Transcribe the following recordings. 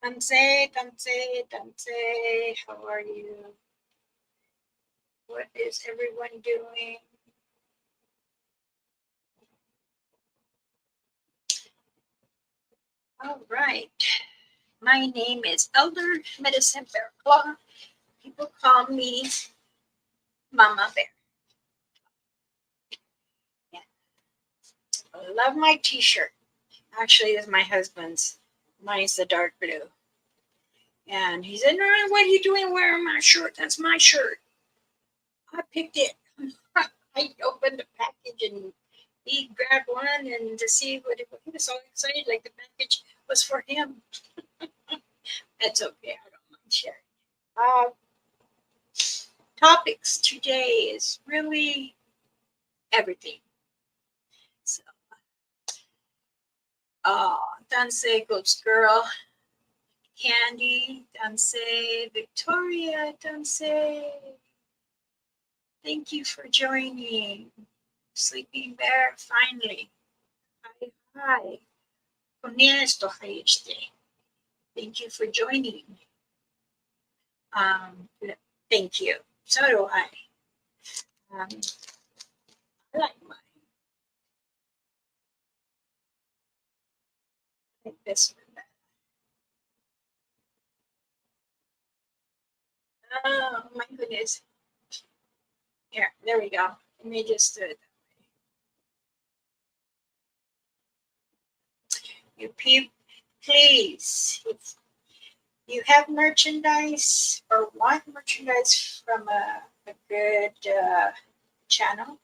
Tanse, how are you? What is everyone doing? All right. My name is Elder Medicine Bear Claw. People call me Mama Bear. Yeah. I love my t-shirt. Actually, it's my husband's. Mine's the dark blue. And he said, "No, what are you doing wearing my shirt? That's my shirt." I picked it. I opened the package and he grabbed one and to see what it was. He was so excited, like the package was for him. That's okay. I don't mind sharing. Uh, Topics today is really everything. So, uh, Dance Ghost Girl, Candy, Dance Victoria, Dance. Thank you for joining. Sleeping Bear, finally. Hi, hi. Honesto este. Thank you for joining. Um, Thank you. So do I. Um, I like mine. I like this one better. Oh my goodness. Here, there we go. Let me just do it. You please, if you have merchandise or want merchandise from a good channel,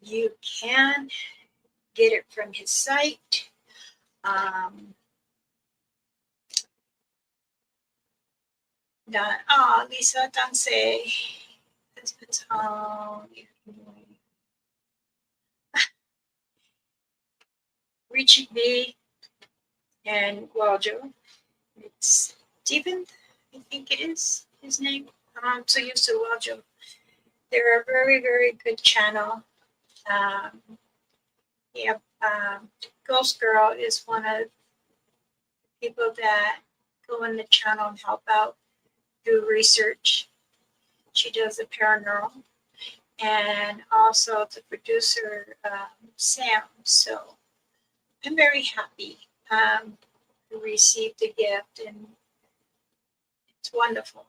you can get it from his site. Lisa Danse, husband's home. Richie B and Guajo. It's Stephen, I think it is his name. I'm so used to Guajo. They're a very, very good channel. Um, yeah, Ghost Girl is one of the people that go in the channel and help out, do research. She does the paranormal, and also the producer Sam. So I'm very happy to receive the gift, and it's wonderful.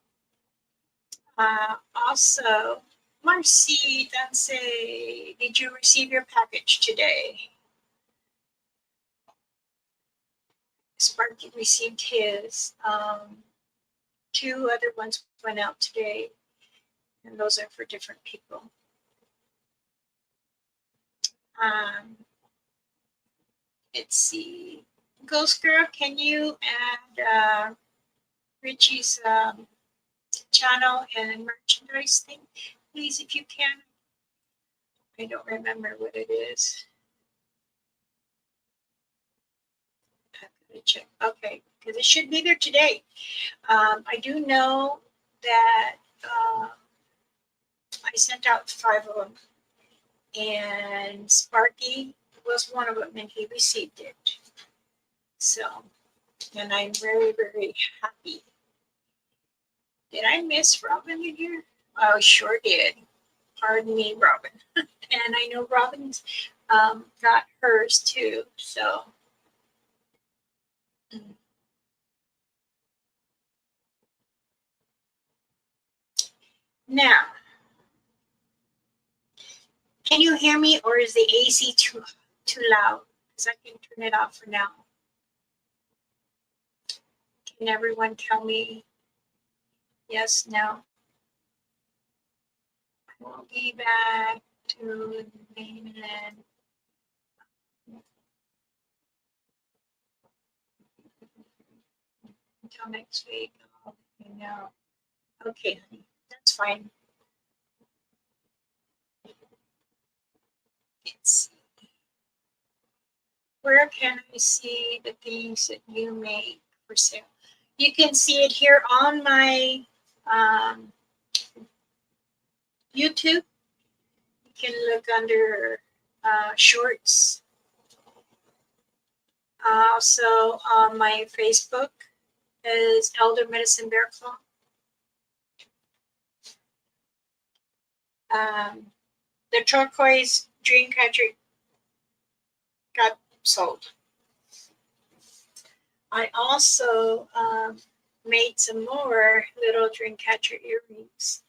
Also, Marcy Danse, did you receive your package today? Sparky received his. Two other ones went out today, and those are for different people. Um, let's see. Ghost Girl, can you add Richie's channel and merchandise thing, please, if you can? I don't remember what it is. I'm gonna check. Okay, because it should be there today. I do know that I sent out 5 of them, and Sparky was one of them, and he received it. So, and I'm very, very happy. Did I miss Robin in here? Oh, sure did. Pardon me, Robin. And I know Robin's got hers too. So, now, can you hear me, or is the AC too loud? Because I can turn it off for now. Can everyone tell me yes, no? I will be back to mainland. Until next week. I'll let you know. Okay, honey, that's fine. Let's see. Where can I see the things that you make for sale? You can see it here on my YouTube. You can look under shorts. also on my Facebook is Elder Medicine Bear Claw. The turquoise dream catcher got sold. I also made some more little dream catcher earrings.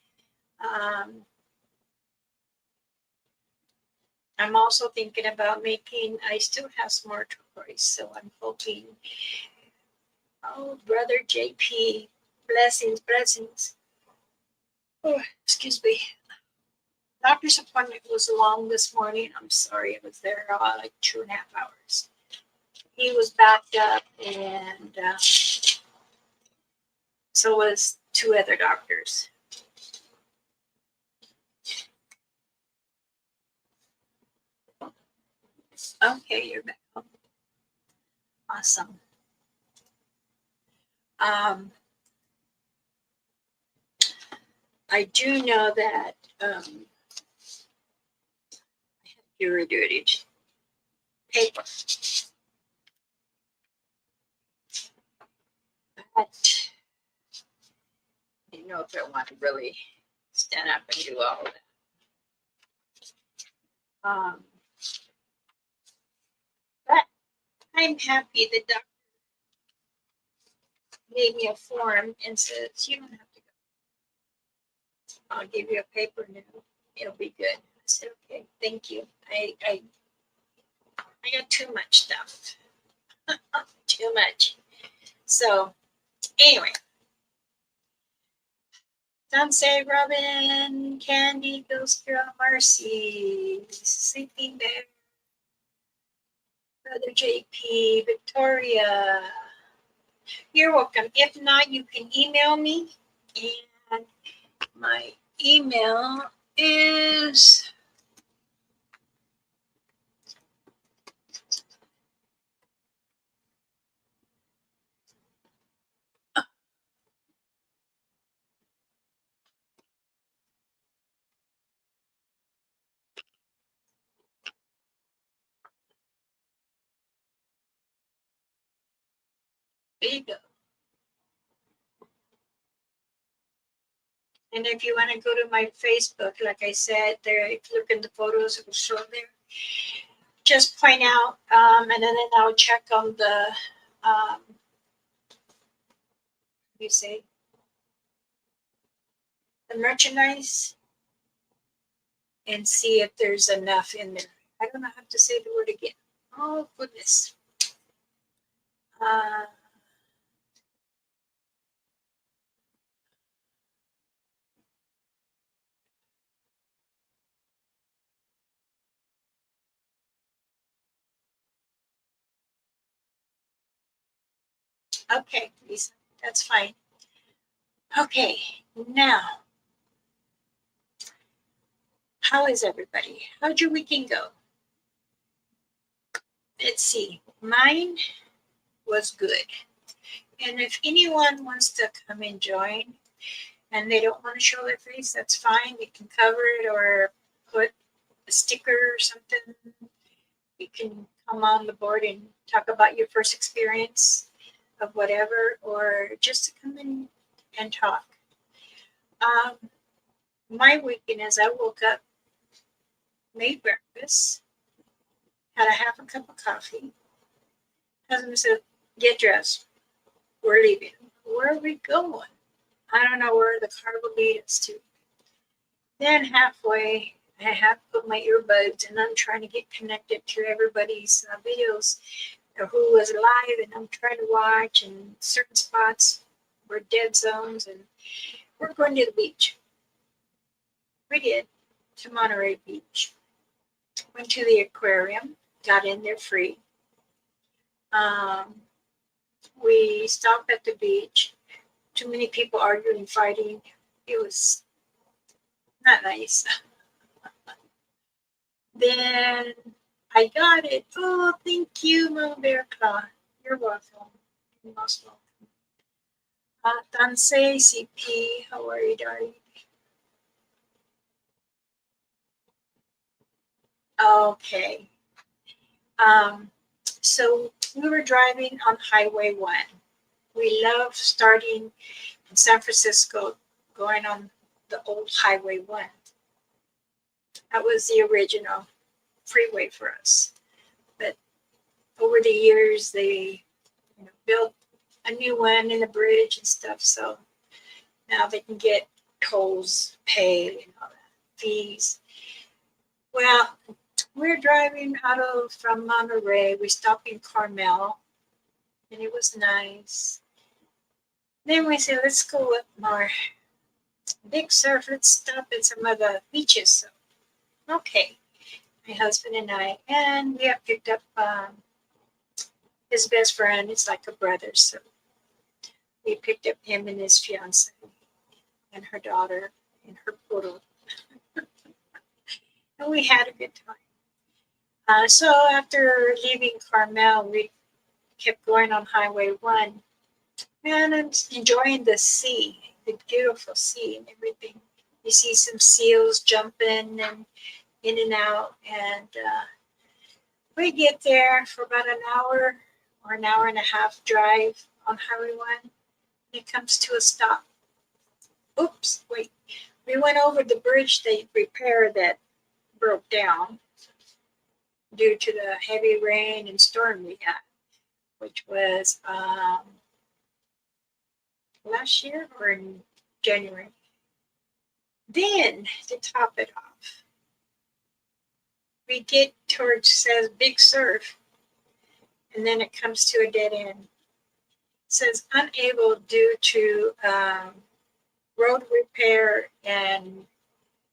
I'm also thinking about making, I still have some more turquoise, so I'm hoping. Oh, brother JP, blessings, blessings. Oh, excuse me. Doctor's appointment was long this morning. I'm sorry, I was there like 2.5 hours. He was backed up, and so was 2 other doctors. Okay, you're back home. Awesome. I do know that I have jury duty paper, but I don't know if I want to really stand up and do all of that. But I'm happy the doctor gave me a form and says you don't have to go. I'll give you a paper now. It'll be good. I said okay, thank you. I got too much stuff. Too much. So anyway, Sunset Robin, Candy, Ghost Girl, Marcy, Sleeping Bear, Brother JP, Victoria. You're welcome. If not, you can email me, and my email is there you go. And if you want to go to my Facebook, like I said, there, if you look in the photos, it will show there. Just point out, and then I'll check on the, you say, the merchandise, and see if there's enough in there. I don't know how to say the word again. Oh, goodness. Okay, Lisa, that's fine. Okay, now, how is everybody? How'd your weekend go? Let's see. Mine was good. And if anyone wants to come and join and they don't want to show their face, that's fine. You can cover it or put a sticker or something. You can come on the board and talk about your first experience of whatever, or just to come in and talk. My weekend is I woke up, made breakfast, had a half a cup of coffee. Husband said, get dressed. We're leaving. Where are we going? I don't know where the car will lead us to. Then halfway, I have put my earbuds and I'm trying to get connected to everybody's videos of who was live, and I'm trying to watch, and certain spots were dead zones, and we're going to the beach. We did, to Monterey Beach. Went to the aquarium, got in there free. We stopped at the beach. Too many people arguing, fighting. It was not nice. Then I got it. Oh, thank you, Mama Bear Claw. You're welcome. You're most welcome. Tansei CP, how are you, darling? Okay. So we were driving on Highway 1. We love starting in San Francisco, going on the old Highway 1. That was the original freeway for us. But over the years, they built a new one in the bridge and stuff. So now they can get tolls paid and all that, fees. Well, we're driving from Monterey. We stopped in Carmel, and it was nice. Then we said, let's go up more. Big Surf. Let's stop at some of the beaches. So, okay, my husband and we have picked up his best friend. It's like a brother, so we picked up him and his fiance and her daughter and her poodle, and we had a good time. So after leaving Carmel, we kept going on Highway 1. Man, I'm enjoying the sea, the beautiful sea and everything. You see some seals jumping and in and out, and we get there for about an hour or an hour and a half drive on Highway 1. And it comes to a stop. Oops, wait. We went over the bridge they repaired that broke down due to the heavy rain and storm we had, which was last year or in January. Then, to top it off, we get towards says Big Surf, and then it comes to a dead end. It says unable due to road repair and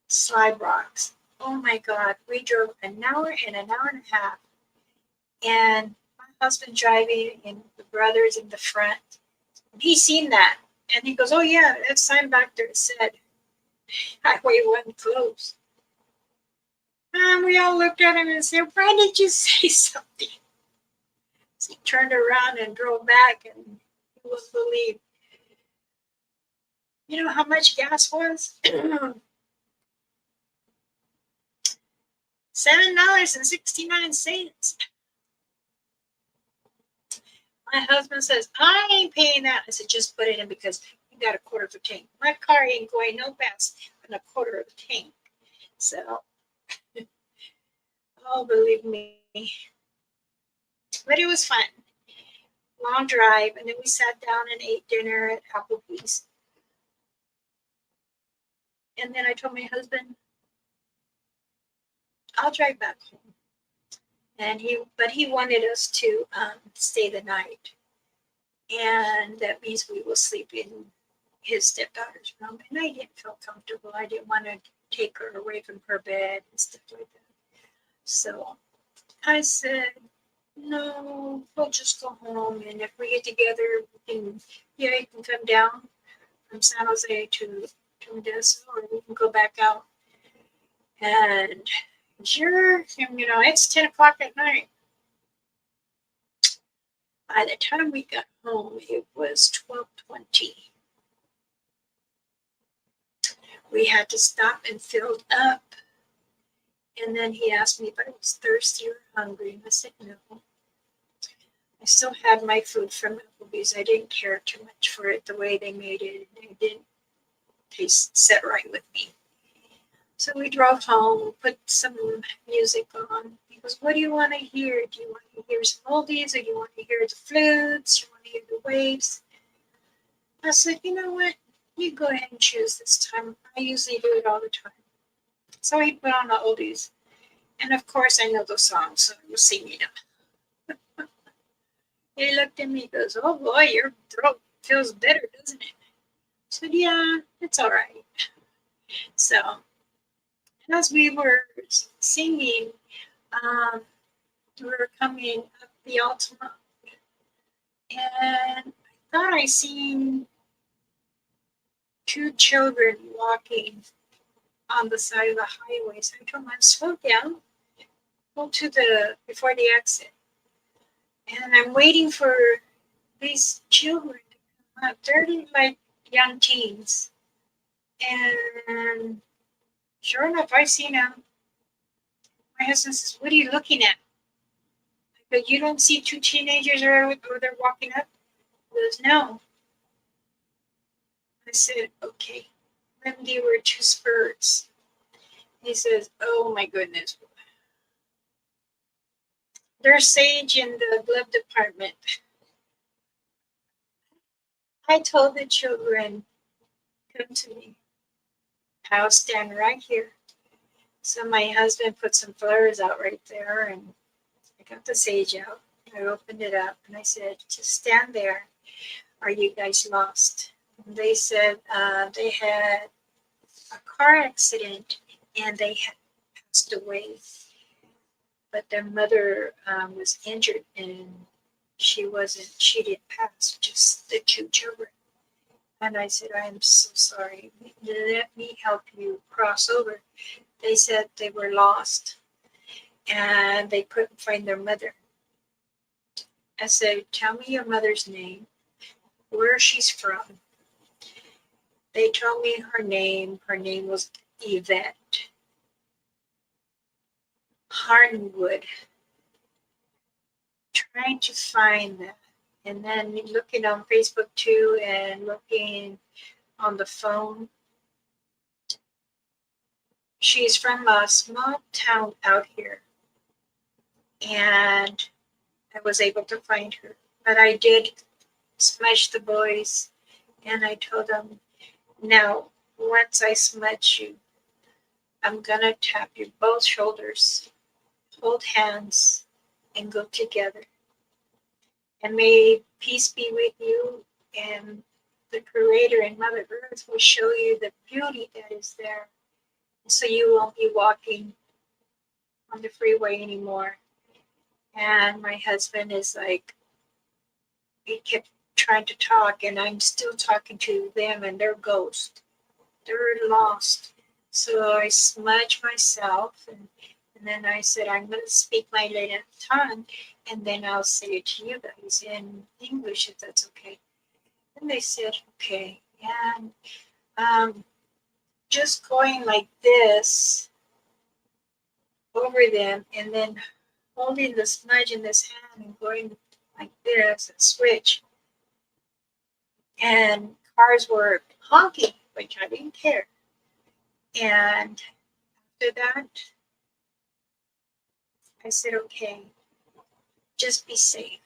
slide rocks. Oh my God, we drove an hour and an hour and a half, and my husband driving and the brothers in the front. And he seen that, and he goes, "Oh yeah, that sign back there said Highway 1 closed." And we all looked at him and said, "Why did you say something?" So he turned around and drove back, and he wouldn't believe. You know how much gas was? $7.69. My husband says, "I ain't paying that." I said, "Just put it in because you got a quarter of a tank. My car ain't going no faster than a quarter of a tank." So, oh, believe me. But it was fun. Long drive, and then we sat down and ate dinner at Applebee's. And then I told my husband, "I'll drive back home." But he wanted us to stay the night, and that means we will sleep in his stepdaughter's room. And I didn't feel comfortable. I didn't want to take her away from her bed and stuff like that. So I said, "No, we'll just go home, and if we get together, you can come down from San Jose to Modesto, or we can go back out." And sure, it's 10 o'clock at night. By the time we got home, it was 12:20. We had to stop and fill up. And then he asked me if I was thirsty or hungry, and I said no. I still had my food from Applebee's. I didn't care too much for it, the way they made it. It didn't set right with me. So we drove home, put some music on. He goes, "What do you want to hear? Do you want to hear some oldies, or do you want to hear the flutes? Do you want to hear the waves?" I said, "You know what? You go ahead and choose this time. I usually do it all the time." So he put on the oldies. And of course, I know those songs, so I was singing them. He looked at me and goes, "Oh boy, your throat feels better, doesn't it?" I said, "Yeah, it's all right." So as we were singing, we were coming up the Altamont, and I thought I seen two children walking on the side of the highway. So I told them, "Slow down, go to before the exit." And I'm waiting for these children to come up. They're like young teens. And sure enough, I seen them. My husband says, "What are you looking at?" I But you don't see two teenagers or they're walking up? He goes, no. I said, okay. Then they were two spurts. He says, oh my goodness. There's sage in the glove department. I told the children, come to me. I'll stand right here. So my husband put some flowers out right there, and I got the sage out. I opened it up and I said, just stand there. Are you guys lost? And they said they had a car accident and they had passed away. But their mother was injured and she didn't pass, just the two children. And I said, I am so sorry. Let me help you cross over. They said they were lost and they couldn't find their mother. I said, tell me your mother's name, where she's from. They told me her name. Her name was Yvette Harnwood. Trying to find that. And then looking on Facebook too and looking on the phone. She's from a small town out here. And I was able to find her. But I did smudge the boys and I told them, now, once I smudge you, I'm gonna tap your both shoulders, hold hands, and go together. And may peace be with you, and the Creator and Mother Earth will show you the beauty that is there. So you won't be walking on the freeway anymore. And my husband is like, he kept trying to talk, and I'm still talking to them, and they're ghosts. They're lost. So I smudged myself, and then I said, I'm going to speak my native tongue, and then I'll say it to you guys in English, if that's okay. And they said, okay. And just going like this over them, and then holding the smudge in this hand and going like this and switch. And cars were honking, which I didn't care. And after that, I said, okay, just be safe.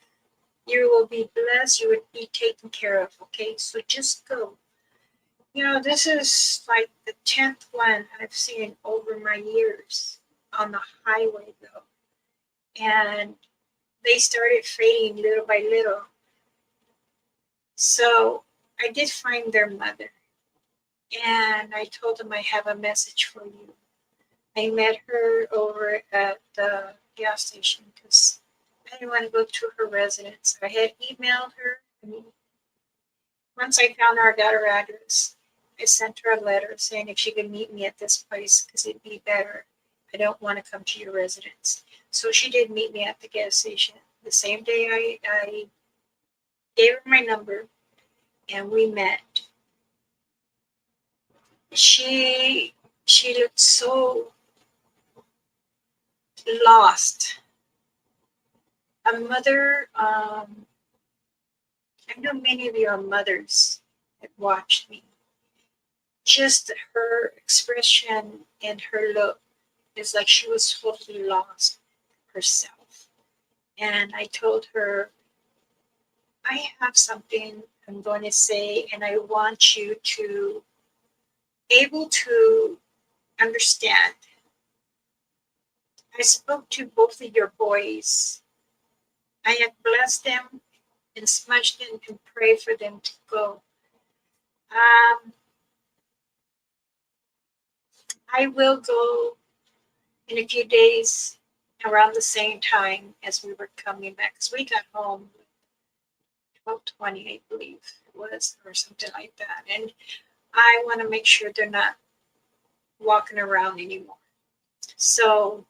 You will be blessed. You would be taken care of. Okay, so just go. This is like the 10th one I've seen over my years on the highway, though. And they started fading little by little. So I did find their mother. And I told them I have a message for you. I met her over at the gas station because I didn't want to go to her residence. I had emailed her. Once I found her, I got her address. I sent her a letter saying if she could meet me at this place because it'd be better. I don't want to come to your residence. So she did meet me at the gas station. The same day I gave her my number and we met. She looked so lost. A mother, I know many of you are mothers that watched me. Just her expression and her look is like she was totally lost herself. And I told her, I have something I'm going to say, and I want you to able to understand. I spoke to both of your boys. I have blessed them and smudged them and pray for them to go. I will go in a few days around the same time as we were coming back because we got home 12:20, I believe it was, or something like that. And I want to make sure they're not walking around anymore. So,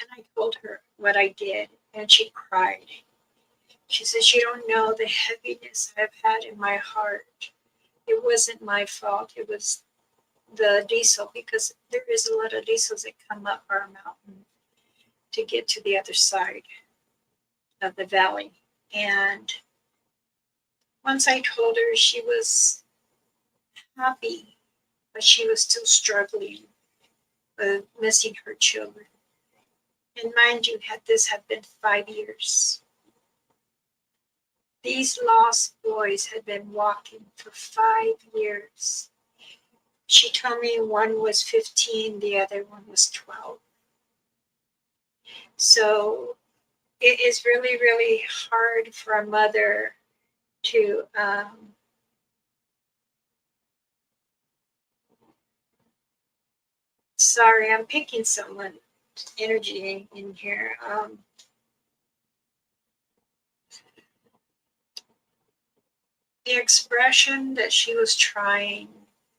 and I told her what I did, and she cried. She says, you don't know the heaviness I've had in my heart. It wasn't my fault. It was the diesel because there is a lot of diesels that come up our mountain to get to the other side. of the valley. And once I told her, she was happy, but she was still struggling with missing her children. And mind you, had this had been 5 years. These lost boys had been walking for 5 years. She told me one was 15, the other one was 12. So it is really, really hard for a mother to sorry, I'm picking someone energy in here. The expression that she was trying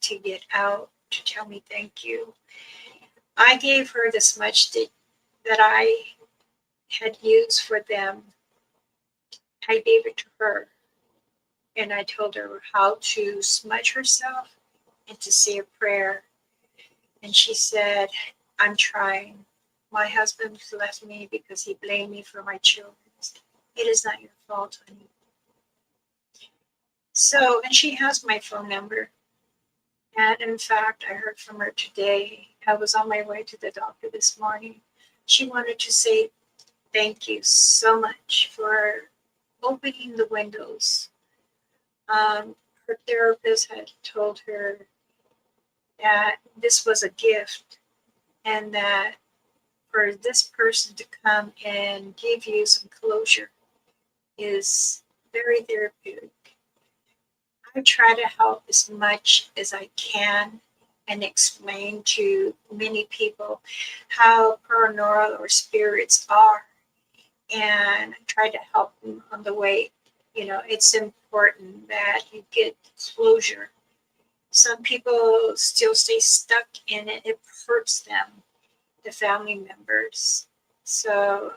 to get out to tell me thank you. I gave her this much that I had used for them. I gave it to her, and I told her how to smudge herself and to say a prayer. And she said, I'm trying. My husband left me because he blamed me for my children. It is not your fault, honey. So, and she has my phone number. And in fact, I heard from her today. I was on my way to the doctor this morning. She wanted to say thank you so much for opening the windows. Her therapist had told her that this was a gift and that for this person to come and give you some closure is very therapeutic. I try to help as much as I can and explain to many people how paranormal or spirits are, and I try to help them on the way. You know, it's important that you get closure. Some people still stay stuck in it, it hurts them, the family members. So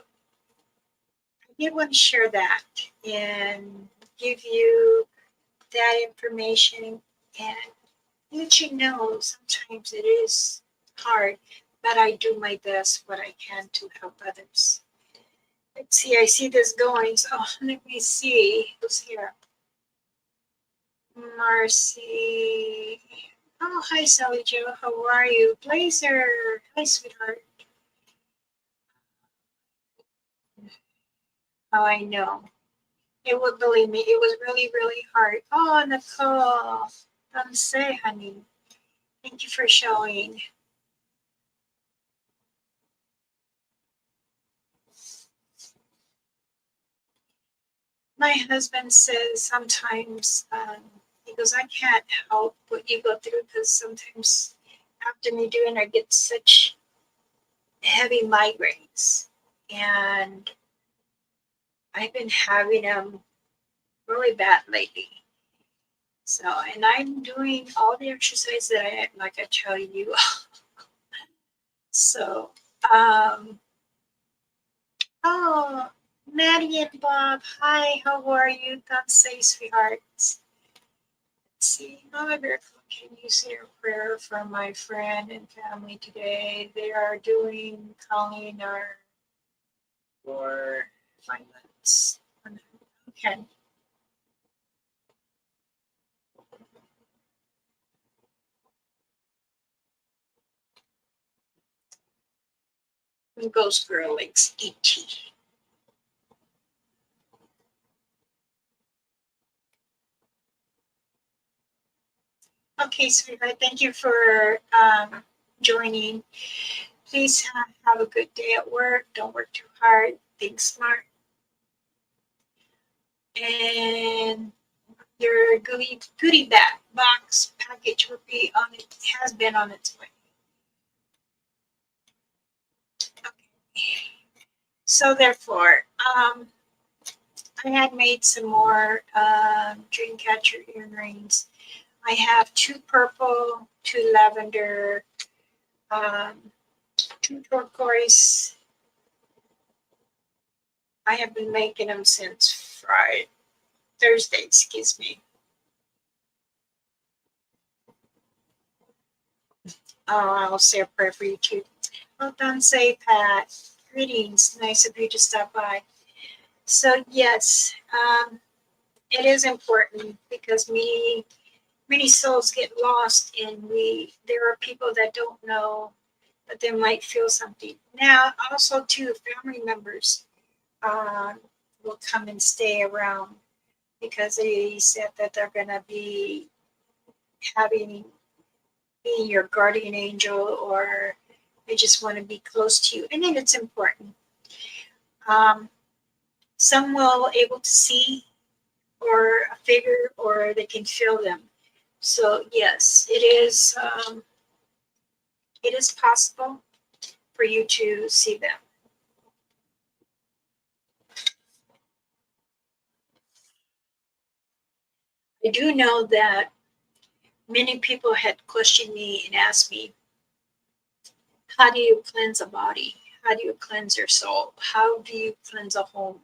I did want to share that and give you that information and let you know sometimes it is hard, but I do my best what I can to help others. Let's see, I see this going. So let me see who's here. Marcy. Oh, hi, Sally Joe. How are you? Blazer. Hi, sweetheart. Oh, I know. It would, believe me, it was really, really hard. Oh, Nicole. Don't say, honey. Thank you for showing. My husband says sometimes, he goes, I can't help what you go through because sometimes after me doing, I get such heavy migraines. And I've been having them really bad lately. So, and I'm doing all the exercise that like I tell you. So, um, oh, Maddie and Bob, hi, how are you? God say, sweethearts. Let's see, Mama Bear, can you say a prayer for my friend and family today? They are doing calling our for 5 months. Okay. Ghost Girl likes ET. Okay, sweetheart, thank you for joining. Please have a good day at work. Don't work too hard. Think smart. And your goodie bag box package will be on it. Has been on its way. Okay. So therefore, I had made some more dream catcher earrings. I have two purple, two lavender, um, two turquoise. I have been making them since Thursday, excuse me. Oh, I'll say a prayer for you too. Well done, say Pat. Greetings. Nice of you to stop by. So yes, it is important because many souls get lost, and we there are people that don't know, but they might feel something. Now, also too, family members um, will come and stay around because they said that they're gonna be having being your guardian angel, or they just want to be close to you, and then it's important. Um, some will able to see or a figure, or they can feel them. So yes, it is possible for you to see them. I do know that many people had questioned me and asked me, how do you cleanse a body? How do you cleanse your soul? How do you cleanse a home?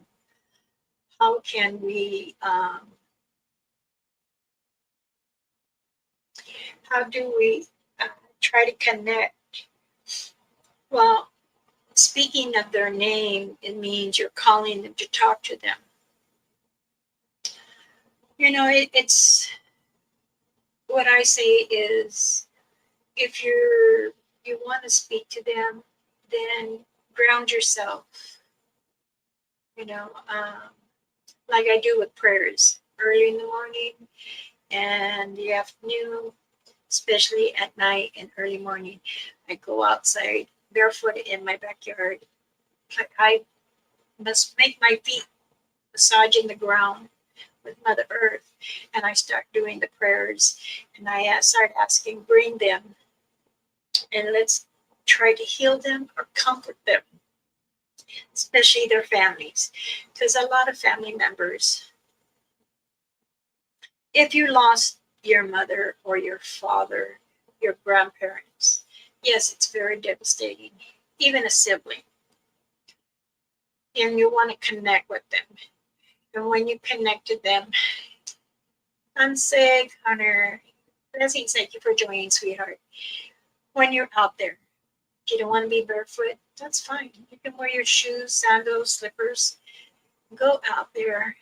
How can we, how do we try to connect? Well, speaking of their name, it means you're calling them to talk to them. It's what I say is, if you want to speak to them, then ground yourself. You know, like I do with prayers early in the morning and the afternoon, especially at night and early morning. I go outside barefoot in my backyard. I must make my feet massaging the ground with Mother Earth, and I start doing the prayers, and I start asking, bring them, and let's try to heal them or comfort them, especially their families, because a lot of family members, if you lost your mother or your father, your grandparents, yes, it's very devastating, even a sibling, and you want to connect with them. And when you connect to them, I'm sick, Hunter. Blessings, thank you for joining, sweetheart. When you're out there, if you don't want to be barefoot, that's fine. You can wear your shoes, sandals, slippers. Go out there.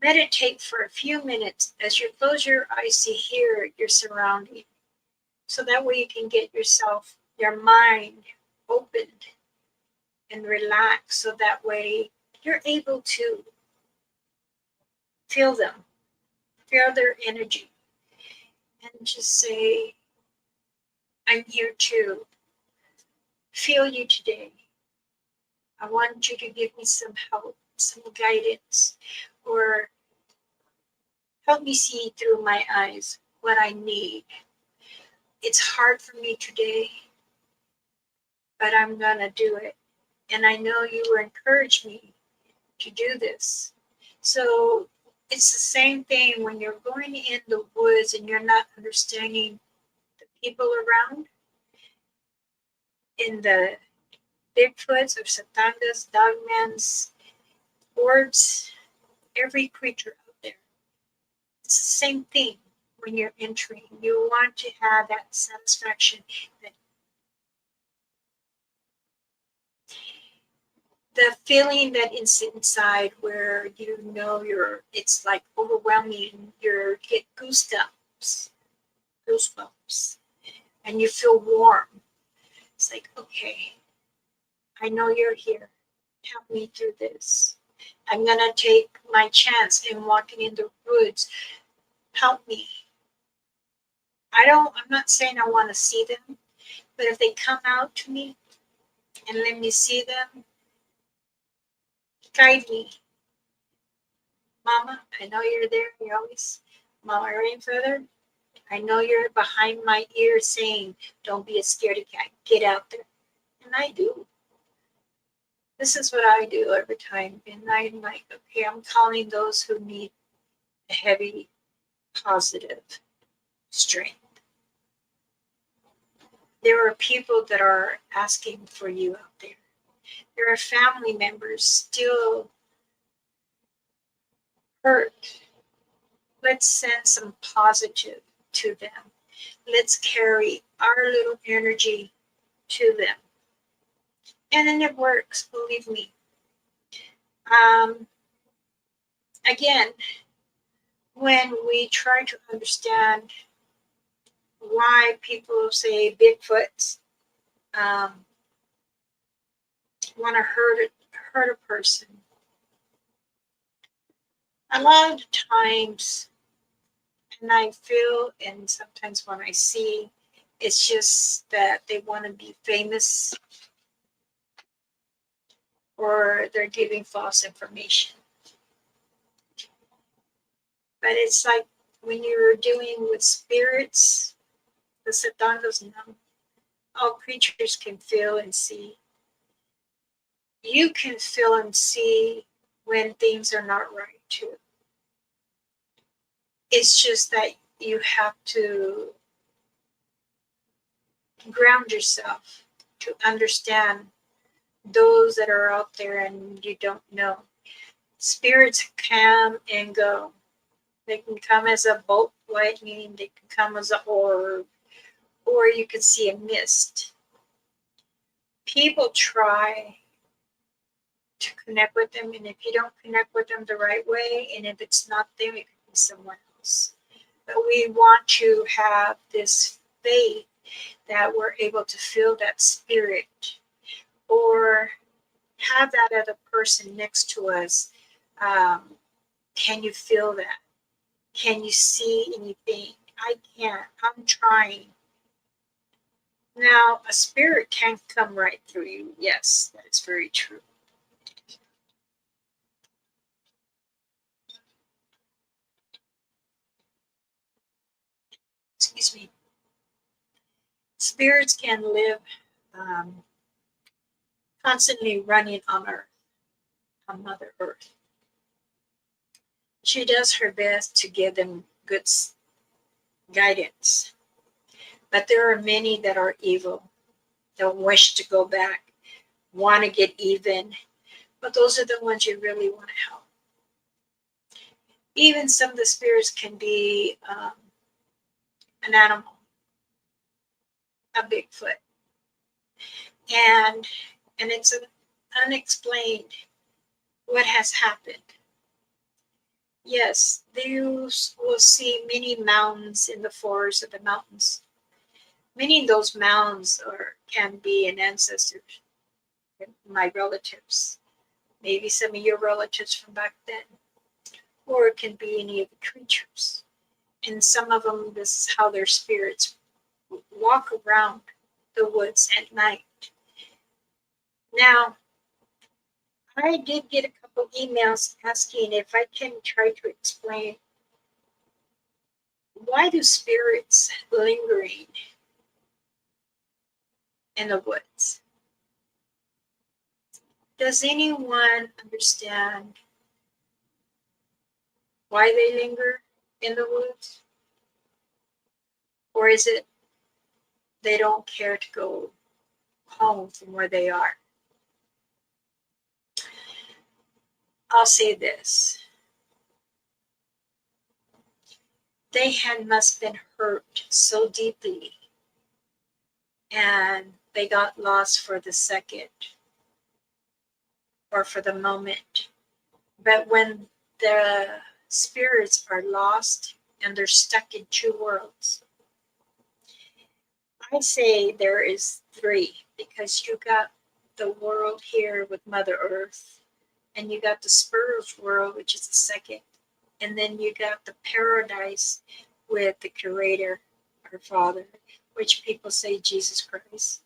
Meditate for a few minutes. As you close your eyes to hear your surrounding. So that way you can get yourself, your mind opened and relaxed. So that way you're able to feel them, feel their energy, and just say, I'm here to feel you today. I want you to give me some help, some guidance, or help me see through my eyes what I need. It's hard for me today, but I'm going to do it. And I know you will encourage me to do this. So it's the same thing when you're going in the woods and you're not understanding the people around, in the Bigfoots or Satangas, Dogmans, Orbs, every creature out there. It's the same thing when you're entering. You want to have that satisfaction, that the feeling that is inside where it's like overwhelming. You get goosebumps, and you feel warm. It's like, okay, I know you're here. Help me through this. I'm gonna take my chance in walking in the woods. Help me. I'm not saying I want to see them, but if they come out to me and let me see them, guide me. Mama, I know you're there. You're always, Mama Rainfeather, I know you're behind my ear saying, don't be a scaredy cat. Get out there. And I do. This is what I do every time. And I'm like, okay, I'm calling those who need a heavy, positive strength. There are people that are asking for you out there. There are family members still hurt. Let's send some positive to them. Let's carry our little energy to them. And then it works, believe me. Um, Again, when we try to understand why people say Bigfoot want to hurt a person, a lot of times, and I feel, and sometimes when I see, it's just that they want to be famous or they're giving false information. But it's like when you're dealing with spirits, the Satan doesn't know. All creatures can feel and see. You can feel and see when things are not right too. It's just that you have to ground yourself to understand those that are out there and you don't know. Spirits come and go. They can come as a bolt lightning, they can come as a orb, or you can see a mist. People try to connect with them, and if you don't connect with them the right way, and if it's not them, it could be someone else. But we want to have this faith that we're able to feel that spirit or have that other person next to us. Can you feel that? Can you see anything? I can't. I'm trying. Now, a spirit can come right through you. Yes, that is very true. Excuse me. Spirits can live um, constantly running on Earth, on Mother Earth. She does her best to give them good guidance. But there are many that are evil, don't wish to go back, want to get even. But those are the ones you really want to help. Even some of the spirits can be an animal, a Bigfoot, and it's an unexplained what has happened. Yes, you will see many mounds in the forest of the mountains. Many of those mounds can be an ancestor, my relatives, maybe some of your relatives from back then, or it can be any of the creatures. And some of them, this is how their spirits walk around the woods at night. Now, I did get a couple emails asking if I can try to explain why do spirits lingering in the woods? Does anyone understand why they linger in the woods? Or is it they don't care to go home from where they are? I'll say this. They had must been hurt so deeply and they got lost for the second or for the moment. But when the spirits are lost and they're stuck in two worlds, I say there is three because you got the world here with Mother Earth, and you got the spiritual world, which is the second, and then you got the paradise with the Creator, our Father, which people say Jesus Christ,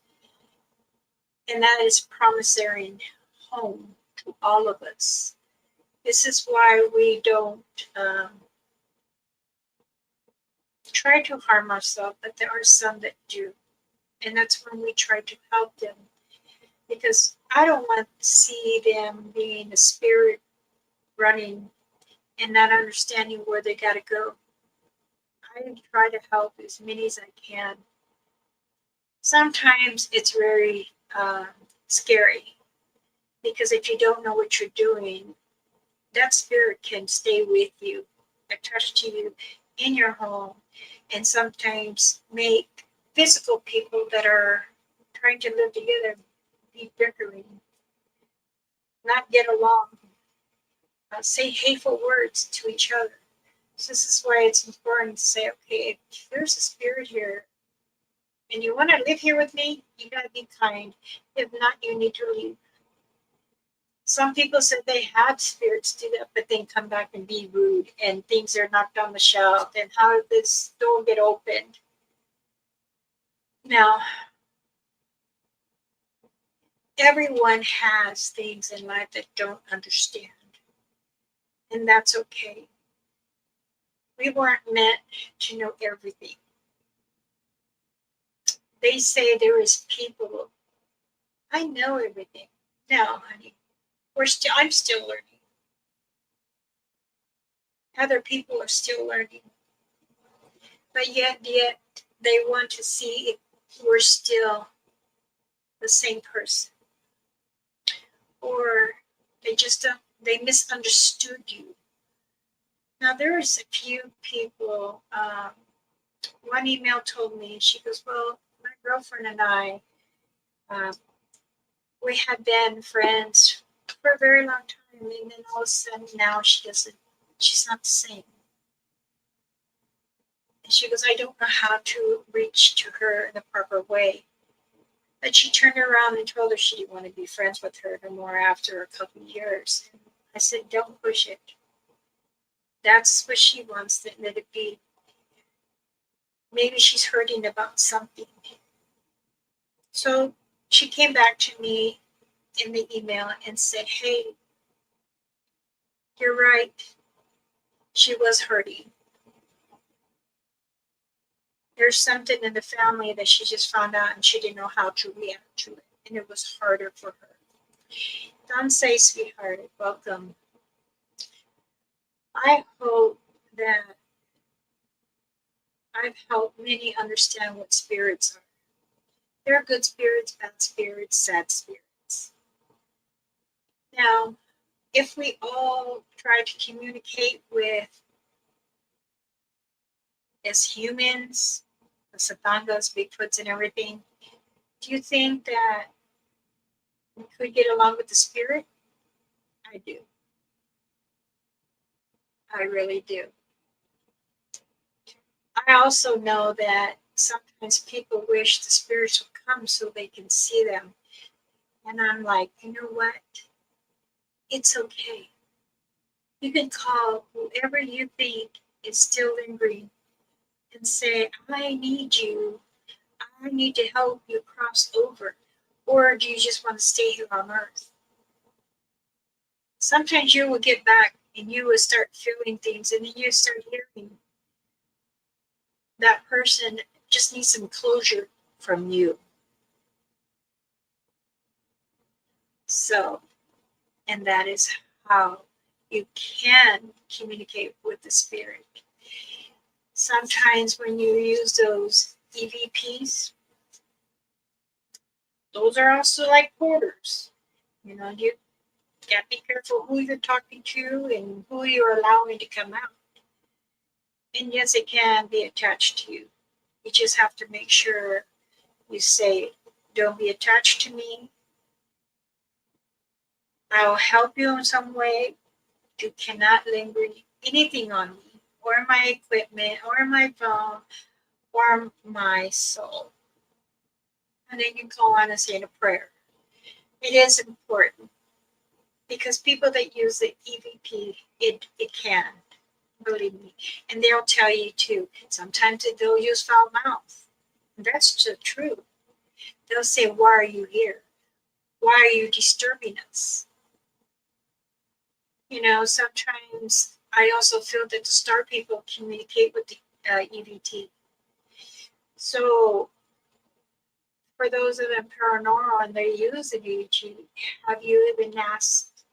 and that is promising home to all of us. This is why we don't try to harm ourselves, but there are some that do. And that's when we try to help them. Because I don't want to see them being a spirit running and not understanding where they got to go. I try to help as many as I can. Sometimes it's very scary because if you don't know what you're doing, that spirit can stay with you, attached to you in your home, and sometimes make physical people that are trying to live together be bickering, not get along. say hateful words to each other. So this is why it's important to say, okay, if there's a spirit here and you want to live here with me, you got to be kind. If not, you need to leave. Some people said they had spirits do that, but then come back and be rude and things are knocked on the shelf and how did this door get opened? Now, everyone has things in life that don't understand, and that's okay. We weren't meant to know everything. They say there is people. I know everything. No, honey, I'm still learning. Other people are still learning, but yet they want to see if we're still the same person, or they misunderstood you. Now there's a few people. One email told me, she goes, well, my girlfriend and I, um, we had been friends for a very long time, and then all of a sudden now she's not the same. And she goes, I don't know how to reach to her in the proper way. But she turned around and told her she didn't want to be friends with her no more after a couple of years. And I said, don't push it. That's what she wants, let it be. Maybe she's hurting about something. So she came back to me in the email and said, hey, you're right. She was hurting. There's something in the family that she just found out and she didn't know how to react to it. And it was harder for her. Don't say, sweetheart, welcome. I hope that I've helped many understand what spirits are. There are good spirits, bad spirits, sad spirits. Now, if we all try to communicate with, as humans, the Satangas, Bigfoots, and everything, do you think that we could get along with the spirit? I do. I really do. I also know that sometimes people wish the spirits would come so they can see them. And I'm like, you know what? It's okay. You can call whoever you think is still lingering and say, I need you. I need to help you cross over. Or do you just want to stay here on earth? Sometimes you will get back and you will start feeling things and then you start hearing that person just needs some closure from you. So, and that is how you can communicate with the spirit. Sometimes when you use those EVPs, those are also like porters. You know, you gotta be careful who you're talking to and who you're allowing to come out. And yes, it can be attached to you. You just have to make sure you say, don't be attached to me. I'll help you in some way. You cannot linger anything on me or my equipment or my phone or my soul. And then you go on and say a prayer. It is important because people that use the EVP, it can, believe me. And they'll tell you too. Sometimes they'll use foul mouth. That's the truth. They'll say, why are you here? Why are you disturbing us? You know, sometimes I also feel that the star people communicate with the EVT. So for those of them paranormal and they use the EVT, have you been asked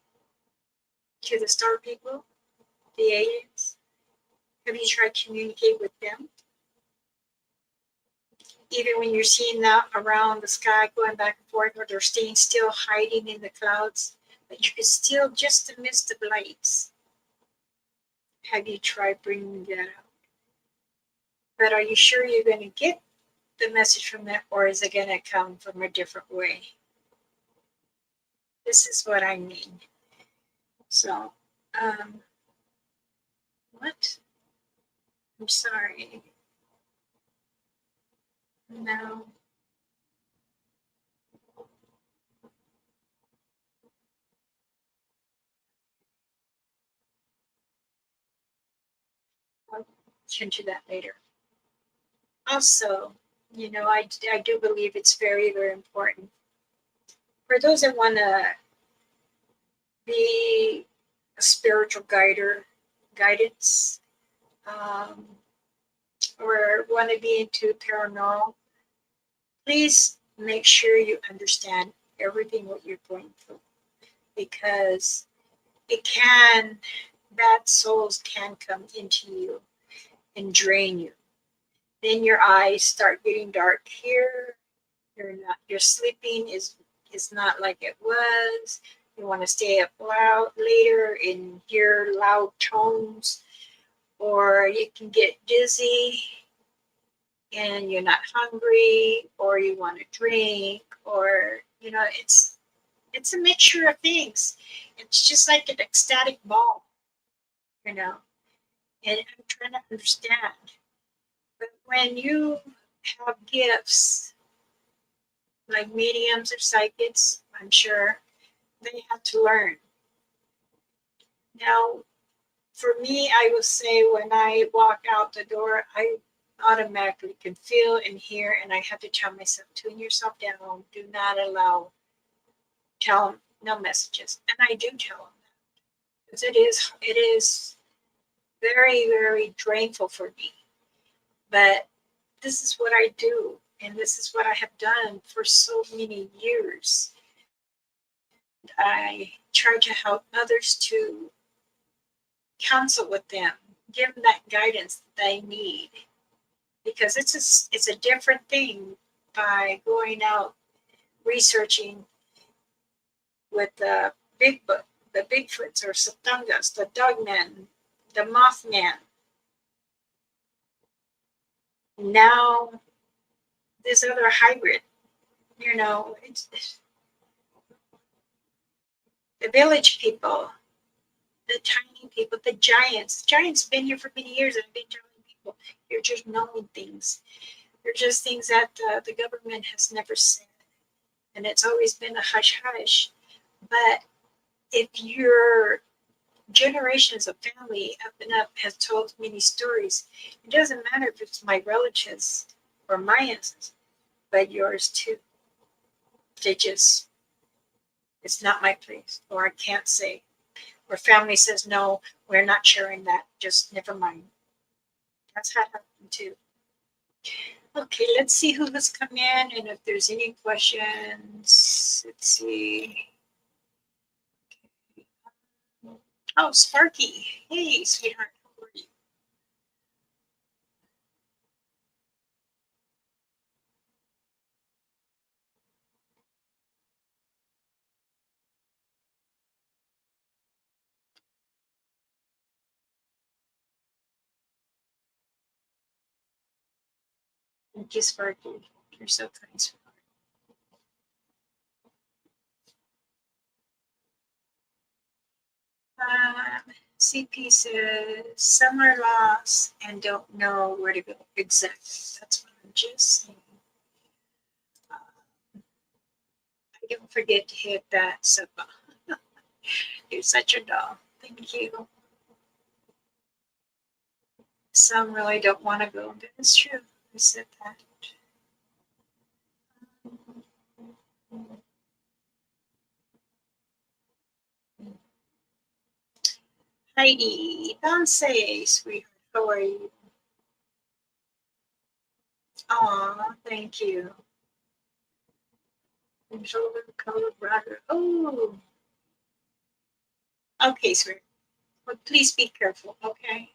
to the star people, the aliens? Have you tried to communicate with them? Even when you're seeing that around the sky going back and forth, or they're staying still, hiding in the clouds, but you can still just miss the lights. Have you tried bringing that out? But are you sure you're going to get the message from that, or is it going to come from a different way? This is what I mean. So Um, what? I'm sorry. No. I'll turn to that later. Also, I do believe it's very, very important for those that want to be a spiritual guidance, um, or want to be into paranormal. Please make sure you understand everything what you're going through, because it can bad souls can come into you and drain you. Then your eyes start getting dark here. Your sleeping is not like it was. You want to stay up loud later and hear loud tones, or you can get dizzy and you're not hungry, or you want to drink, or it's a mixture of things. It's just like an ecstatic ball, you know. And I'm trying to understand. But when you have gifts like mediums or psychics, I'm sure they have to learn. Now, for me, I will say when I walk out the door, I automatically can feel and hear, and I have to tell myself, tune yourself down. Do not allow, tell them no messages. And I do tell them that because it is very, very drainful for me. But this is what I do, and this is what I have done for so many years. I try to help others to counsel with them, give them that guidance that they need, because it's a different thing by going out researching with the Bigfoots or Satangas, the Dogman, the Mothman. Now this other hybrid, it's the village people, the tiny people, the giants. Giants been here for many years. I've been telling people, you're just knowing things. They're just things that the government has never said, and it's always been a hush hush. But if your generations of family up and up has told many stories, it doesn't matter if it's my relatives or my ancestors, but yours too. They just, it's not my place, or I can't say, or family says no, we're not sharing that. Just never mind. That's had happened too. Okay, let's see who has come in and if there's any questions. Let's see. Oh, Sparky. Hey, sweetheart. How are you? Thank you, Sparky. You're so kind, sweetheart. CP says some are lost and don't know where to go. Exactly. That's what I'm just saying. Uh, I don't forget to hit that sub. You're such a doll. Thank you. Some really don't want to go, but it's true. I said that. Heidi, don't say, sweetheart. How are you? Aw, thank you. Control the color brother. Oh, okay, sweetheart. But please be careful, okay?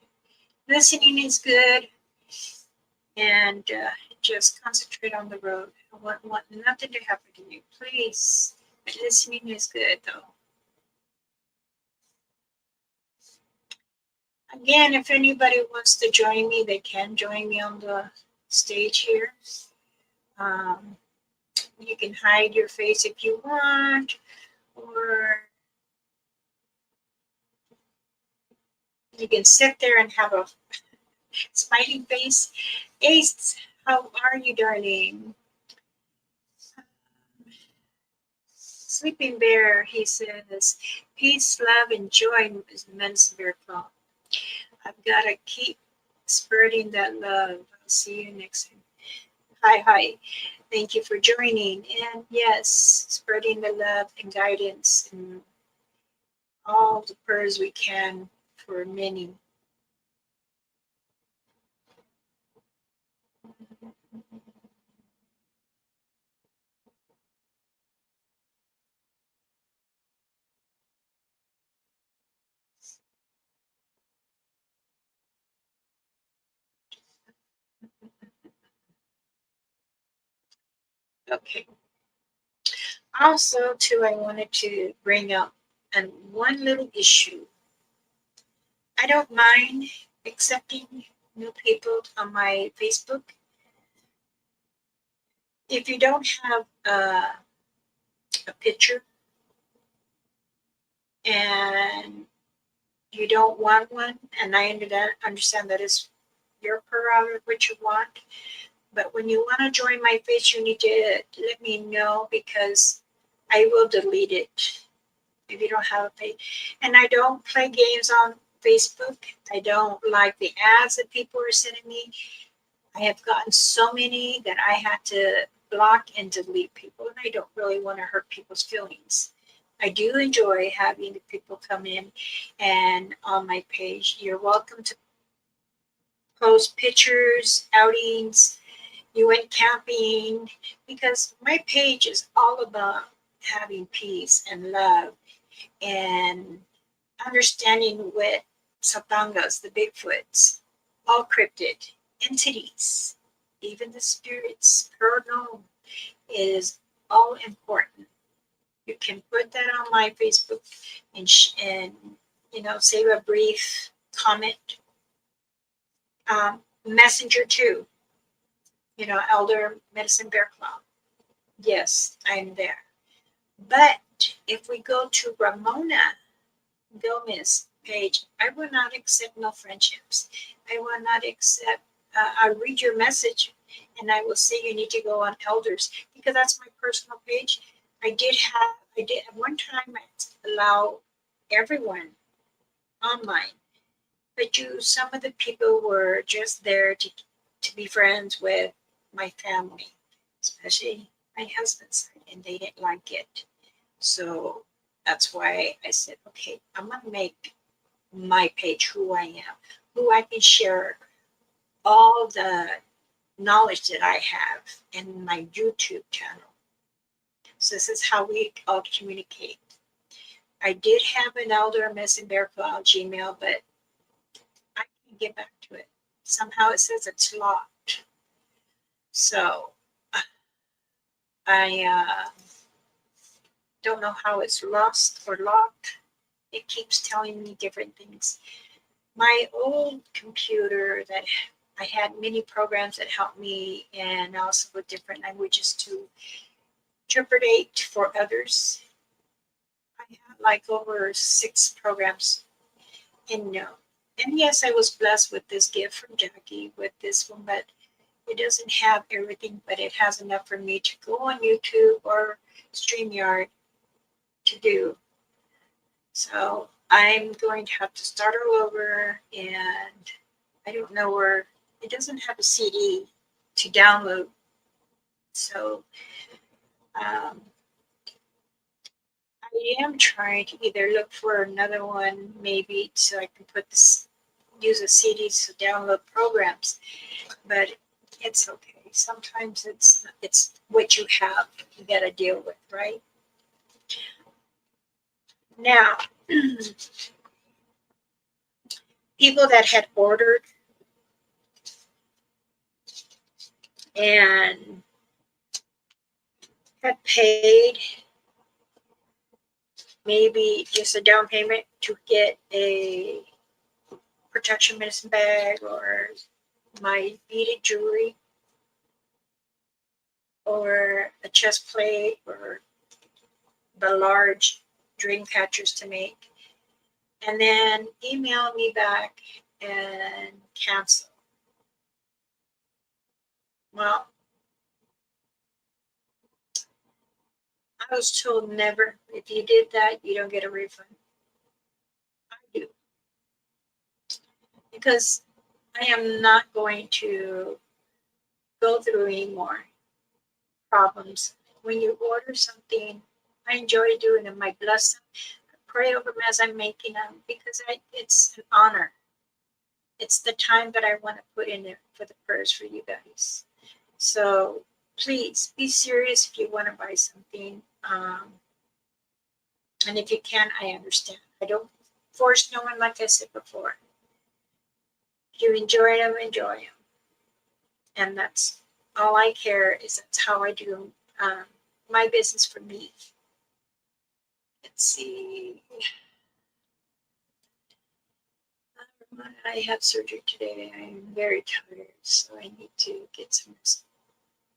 Listening is good, and just concentrate on the road. I want nothing to happen to you, please. But listening is good, though. Again, if anybody wants to join me, they can join me on the stage here. Um, you can hide your face if you want, or You can sit there and have a smiling face. Ace, how are you, darling? Sleeping Bear, he says, peace, love, and joy is men's bear claw. I've got to keep spreading that love. I'll see you next time. Hi, hi. Thank you for joining. And yes, spreading the love and guidance and all the prayers we can for many. Okay. Also, too, I wanted to bring up and one little issue. I don't mind accepting new people on my Facebook. If you don't have a picture and you don't want one, and I understand that is your prerogative what you want. But when you want to join my page, you need to let me know because I will delete it if you don't have a page. And I don't play games on Facebook. I don't like the ads that people are sending me. I have gotten so many that I had to block and delete people, and I don't really want to hurt people's feelings. I do enjoy having the people come in and on my page. You're welcome to post pictures, outings, you went camping, because my page is all about having peace and love and understanding what Satangas, the Bigfoots, all cryptid entities, even the spirits, paranormal, is all important. You can put that on my Facebook and save a brief comment. Messenger too, Elder Medicine Bear Claw. Yes, I'm there. But if we go to Ramona Gomez page, I will not accept no friendships. I will not accept. I read your message, and I will say you need to go on elders because that's my personal page. I did at one time I allow everyone online, but some of the people were just there to be friends with my family, especially my husband's side, and they didn't like it. So that's why I said, okay, I'm gonna make my page who I am, who I can share all the knowledge that I have in my YouTube channel. So this is how we all communicate. I did have an elder missing bear cloud Gmail, but I can't get back to it. Somehow it says it's locked. So I don't know how it's lost or locked. It keeps telling me different things. My old computer that I had many programs that helped me and also with different languages to interpret for others. I had like over 6 programs in no. And yes, I was blessed with this gift from Jackie with this one, but it doesn't have everything, but it has enough for me to go on YouTube or StreamYard to do. So I'm going to have to start all over, and I don't know where. It doesn't have a CD to download. So um, I am trying to either look for another one, maybe so I can use a CD to download programs, but it's okay. Sometimes it's what you have you got to deal with, right? Now, people that had ordered and had paid maybe just a down payment to get a protection medicine bag or my beaded jewelry or a chest plate or the large dream catchers to make. and then email me back and cancel. Well, I was told never. If you did that, you don't get a refund. I do. Because I am not going to go through any more problems. When you order something, I enjoy doing them. I bless them. I pray over them as I'm making them because it's an honor. It's the time that I want to put in it for the prayers for you guys. So please be serious if you want to buy something. And if you can, I understand. I don't force no one, like I said before. If you enjoy them, enjoy them. And that's all I care is that's how I do my business for me. Let's see. I have surgery today. I'm very tired, so I need to get some rest.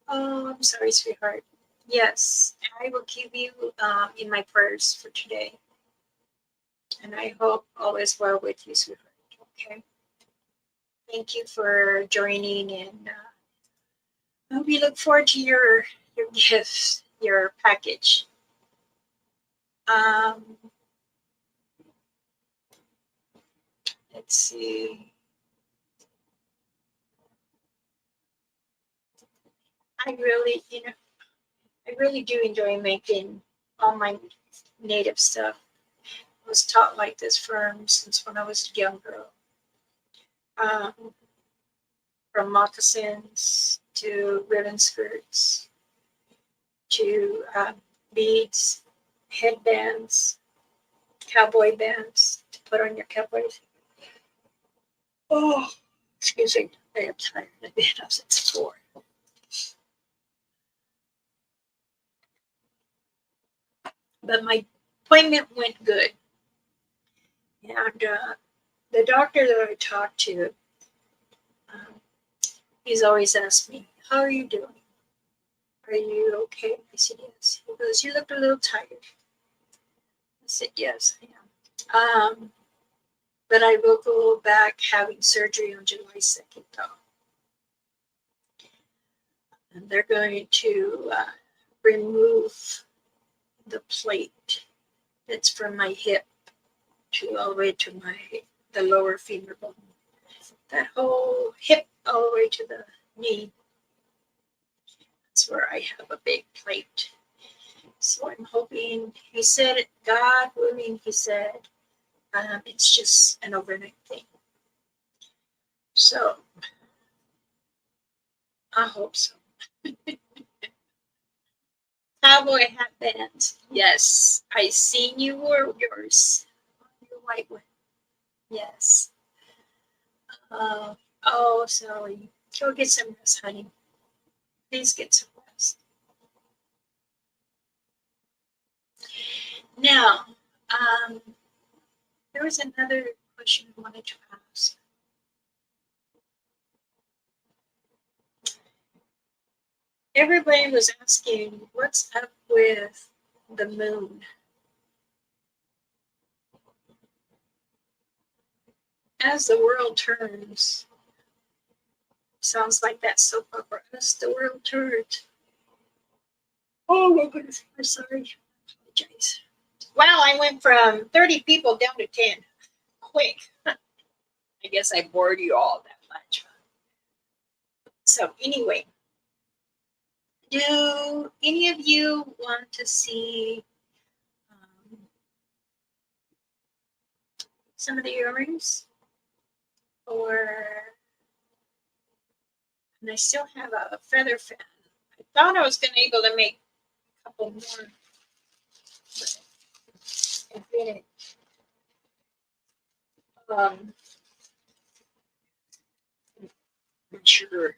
Oh, I'm sorry, sweetheart. Yes, I will keep you in my prayers for today. And I hope all is well with you, sweetheart. Okay. Thank you for joining, and we look forward to your gifts, your package. Let's see. I really, I really do enjoy making all my native stuff. I was taught like this since when I was a young girl. Um, from moccasins to ribbon skirts to beads, headbands, cowboy bands to put on your cowboys. Oh, excuse me, I am tired. I've been up since 4. But my appointment went good. And the doctor that I talked to, he's always asked me, how are you doing? Are you okay? I said, yes. He goes, you look a little tired. I said, yes, I am. But I will go back having surgery on July 2nd, though. And they're going to remove the plate that's from my hip to all the way to the lower femur bone. That whole hip all the way to the knee. That's where I have a big plate. So I'm hoping, he said, God willing, he said, it's just an overnight thing. So I hope so. Cowboy hat bands. Yes, I seen you wore yours. Your white one. Yes. Oh, Sally, go get some rest, honey. Please get some rest. Now, there was another question I wanted to ask. Everybody was asking, what's up with the moon? As the world turns, sounds like that soap opera, as the world turns. Oh my goodness, I'm sorry. I apologize. Wow, I went from 30 people down to 10. Quick. I guess I bored you all that much. So anyway, do any of you want to see some of the earrings? And I still have a feather fan. I thought I was going to be able to make a couple more, but I didn't. Not sure.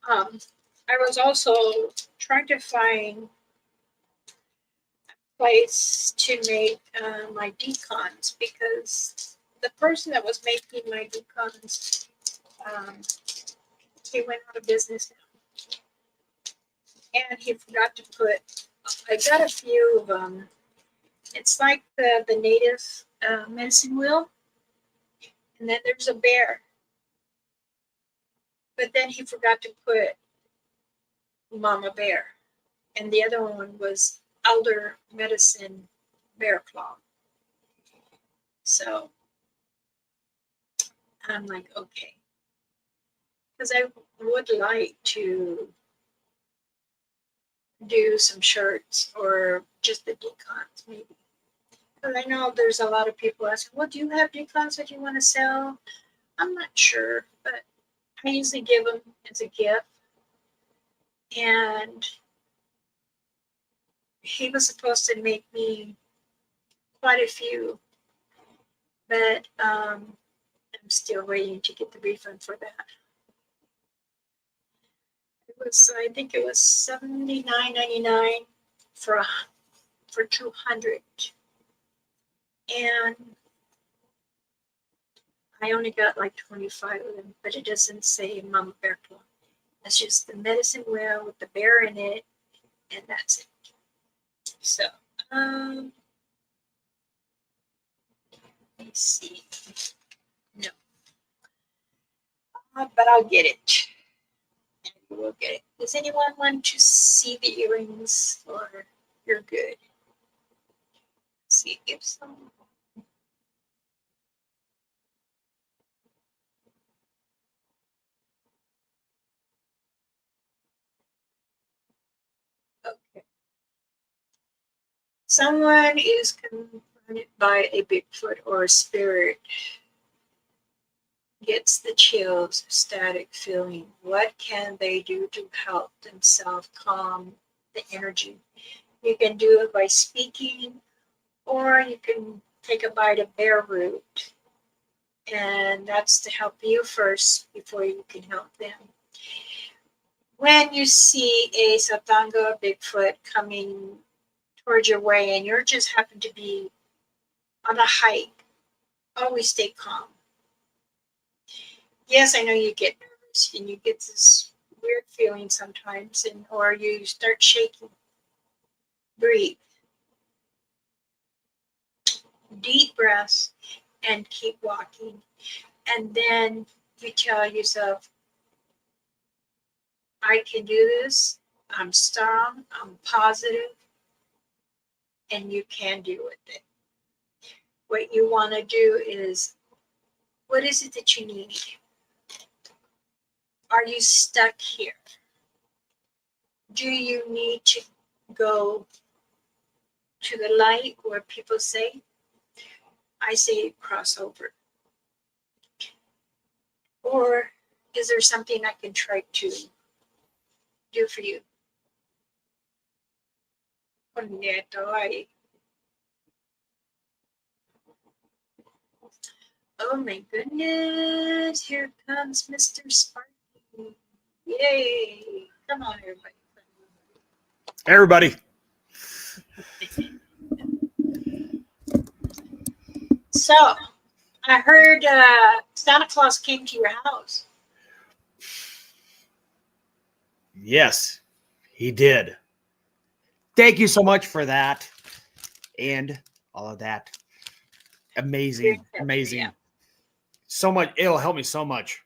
I was also trying to find a place to make my decons, because the person that was making my decons, he went out of business now. And he forgot to put, I got a few of them. It's like the native medicine wheel, and then there's a bear. But then he forgot to put Mama Bear, and the other one was Elder Medicine Bear Claw. So I'm like, okay, because I would like to do some shirts or just the decons maybe. But I know there's a lot of people asking, well, do you have decons that you want to sell? I'm not sure, but I usually give them as a gift. And he was supposed to make me quite a few, but I'm still waiting to get the refund for that. It was, I think it was $79.99 for 200, and I only got like 25 of them, but it doesn't say Mama Bear Claw. It's just the medicine wheel with the bear in it, and that's it. So, let me see. No, but I'll get it. And we'll get it. Does anyone want to see the earrings, or you're good? Let's see if some. Okay. Someone is confronted by a Bigfoot or a spirit, gets the chills, static feeling. What can they do to help themselves calm the energy? You can do it by speaking, or you can take a bite of bear root, and that's to help you first before you can help them. When you see a Satanga Bigfoot coming towards your way and you're just happen to be on a hike, always stay calm. Yes, I know you get nervous and you get this weird feeling sometimes, and or you start shaking. Breathe. Deep breaths and keep walking. And then you tell yourself, I can do this. I'm strong. I'm positive, and you can deal with it. What you want to do is, what is it that you need? Are you stuck here? Do you need to go to the light where people say? I say cross over. Or is there something I can try to do for you? Oh my goodness, here comes Mr. Sparky. Yay! Come on, everybody. Everybody. So, I heard Santa Claus came to your house. Yes, he did. Thank you so much for that and all of that. Amazing. Amazing. Yeah. So much. It'll help me so much.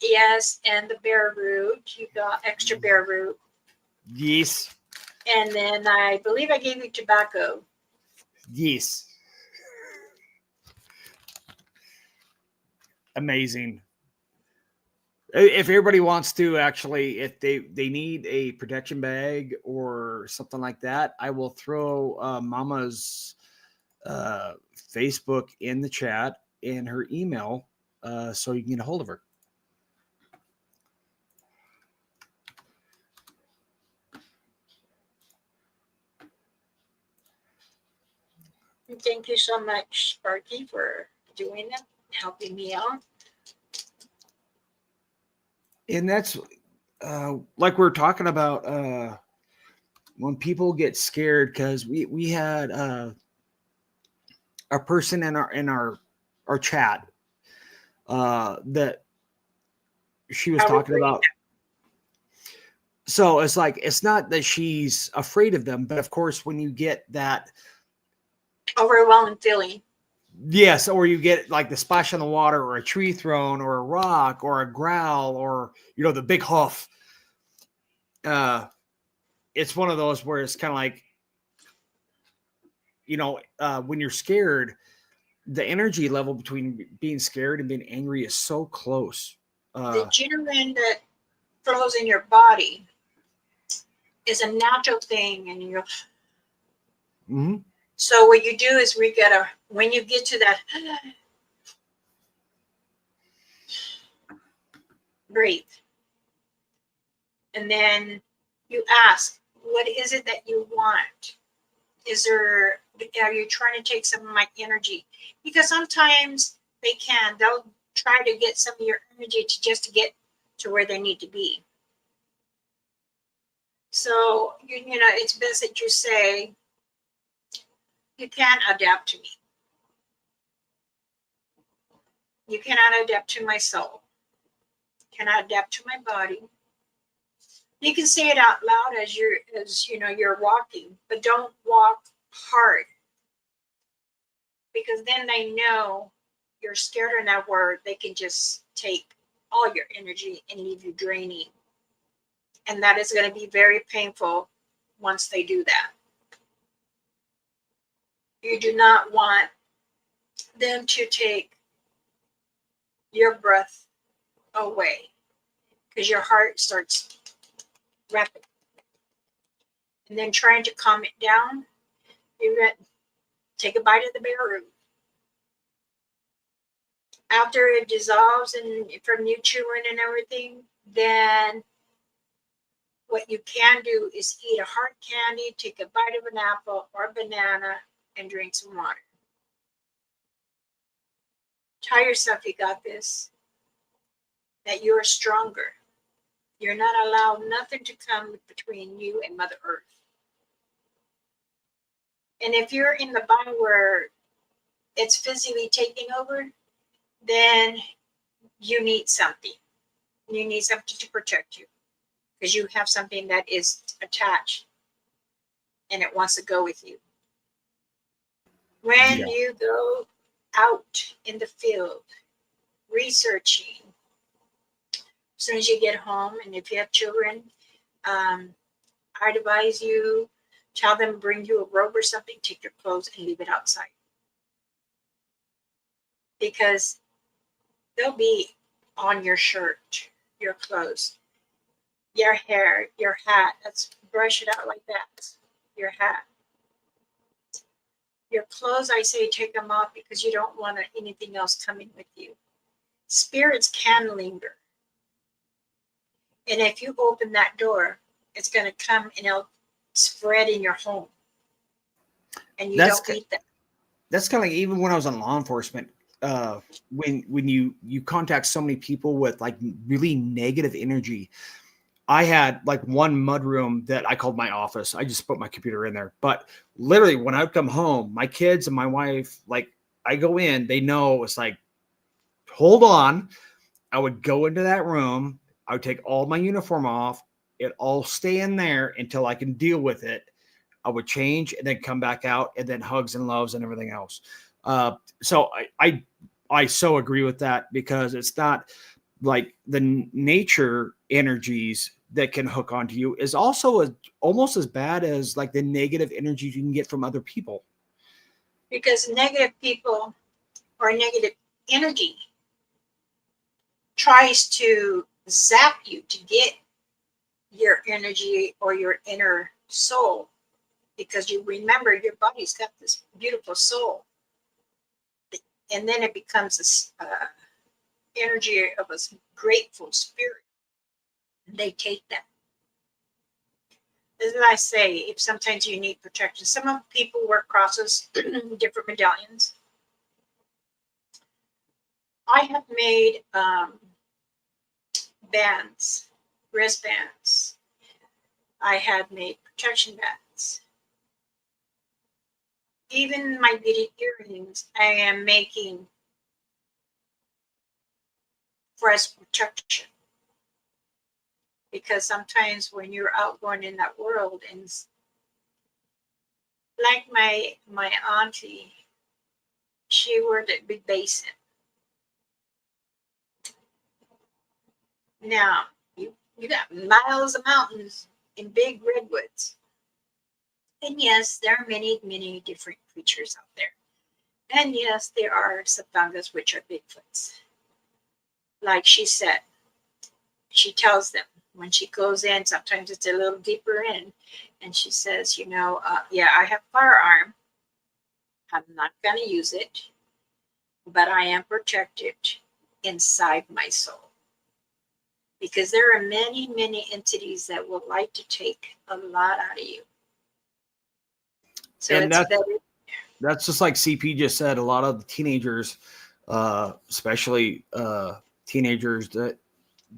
Yes, and the bear root. You got extra bear root. Yes. And then I believe I gave you tobacco. Yes. Amazing. If everybody wants to actually, if they need a protection bag or something like that, I will throw Mama's Facebook in the chat and her email so you can get a hold of her. Thank you so much, Sparky, for doing that, helping me out. And that's like we're talking about when people get scared, because we had a person in our chat that she was talking about. So it's like, it's not that she's afraid of them, but of course when you get that overwhelming feeling. Yes, or you get like the splash on the water, or a tree thrown, or a rock, or a growl, or the big hoof. It's one of those where it's kind of like, when you're scared, the energy level between being scared and being angry is so close. The adrenaline that flows in your body is a natural thing, and you're Mhm. so what you do is when you get to that breathe, and then you ask, what is it that you want? Are you trying to take some of my energy? Because sometimes they'll try to get some of your energy to get to where they need to be. So it's best that you say, you can't adapt to me. You cannot adapt to my soul. You cannot adapt to my body. You can say it out loud as you're walking, but don't walk hard, because then they know you're scared in that word. They can just take all your energy and leave you draining. And that is going to be very painful once they do that. You do not want them to take your breath away, because your heart starts rapid. And then trying to calm it down, you're going to take a bite of the bare root. After it dissolves and from you chewing and everything, then what you can do is eat a hard candy, take a bite of an apple or a banana, and drink some water. Tell yourself you got this, that you're stronger. You're not allowed nothing to come between you and Mother Earth. And if you're in the bind where it's physically taking over, then you need something. You need something to protect you, because you have something that is attached and it wants to go with you. When you go out in the field researching, as soon as you get home, and if you have children, I advise you, tell them bring you a robe or something, take your clothes and leave it outside, because they'll be on your shirt, your clothes, your hair, your hat. Let's brush it out like that. Your hat. Your clothes, I say take them off, because you don't want anything else coming with you. Spirits can linger. And if you open that door, it's going to come and it'll spread in your home. And you That's don't need that. that's kind of like even when I was in law enforcement. When you contact so many people with like really negative energy, I had like one mudroom that I called my office. I just put my computer in there. But literally, when I would come home, my kids and my wife, like I go in, they know it's like, hold on. I would go into that room. I would take all my uniform off. It all stay in there until I can deal with it. I would change and then come back out, and then hugs and loves and everything else. So I so agree with that, because it's not like the nature energies that can hook onto you is also almost as bad as like the negative energy you can get from other people. Because negative people or negative energy tries to zap you to get your energy or your inner soul, because you remember your body's got this beautiful soul, and then it becomes this energy of a grateful spirit. They take that. As I say, if sometimes you need protection, some of people wear crosses, different medallions. I have made bands, wristbands. I have made protection bands. Even my beaded earrings, I am making for as protection. Because sometimes when you're out going in that world and like my auntie, she worked at Big Basin. Now you got miles of mountains in big redwoods, and yes, there are many different creatures out there, and yes, there are Satangas, which are Bigfoots. Like she said, she tells them when she goes in. Sometimes it's a little deeper in, and she says, yeah, I have firearm. I'm not going to use it, but I am protected inside my soul. Because there are many entities that would like to take a lot out of you. So And it's better. that's just like CP just said. A lot of the teenagers, especially teenagers, that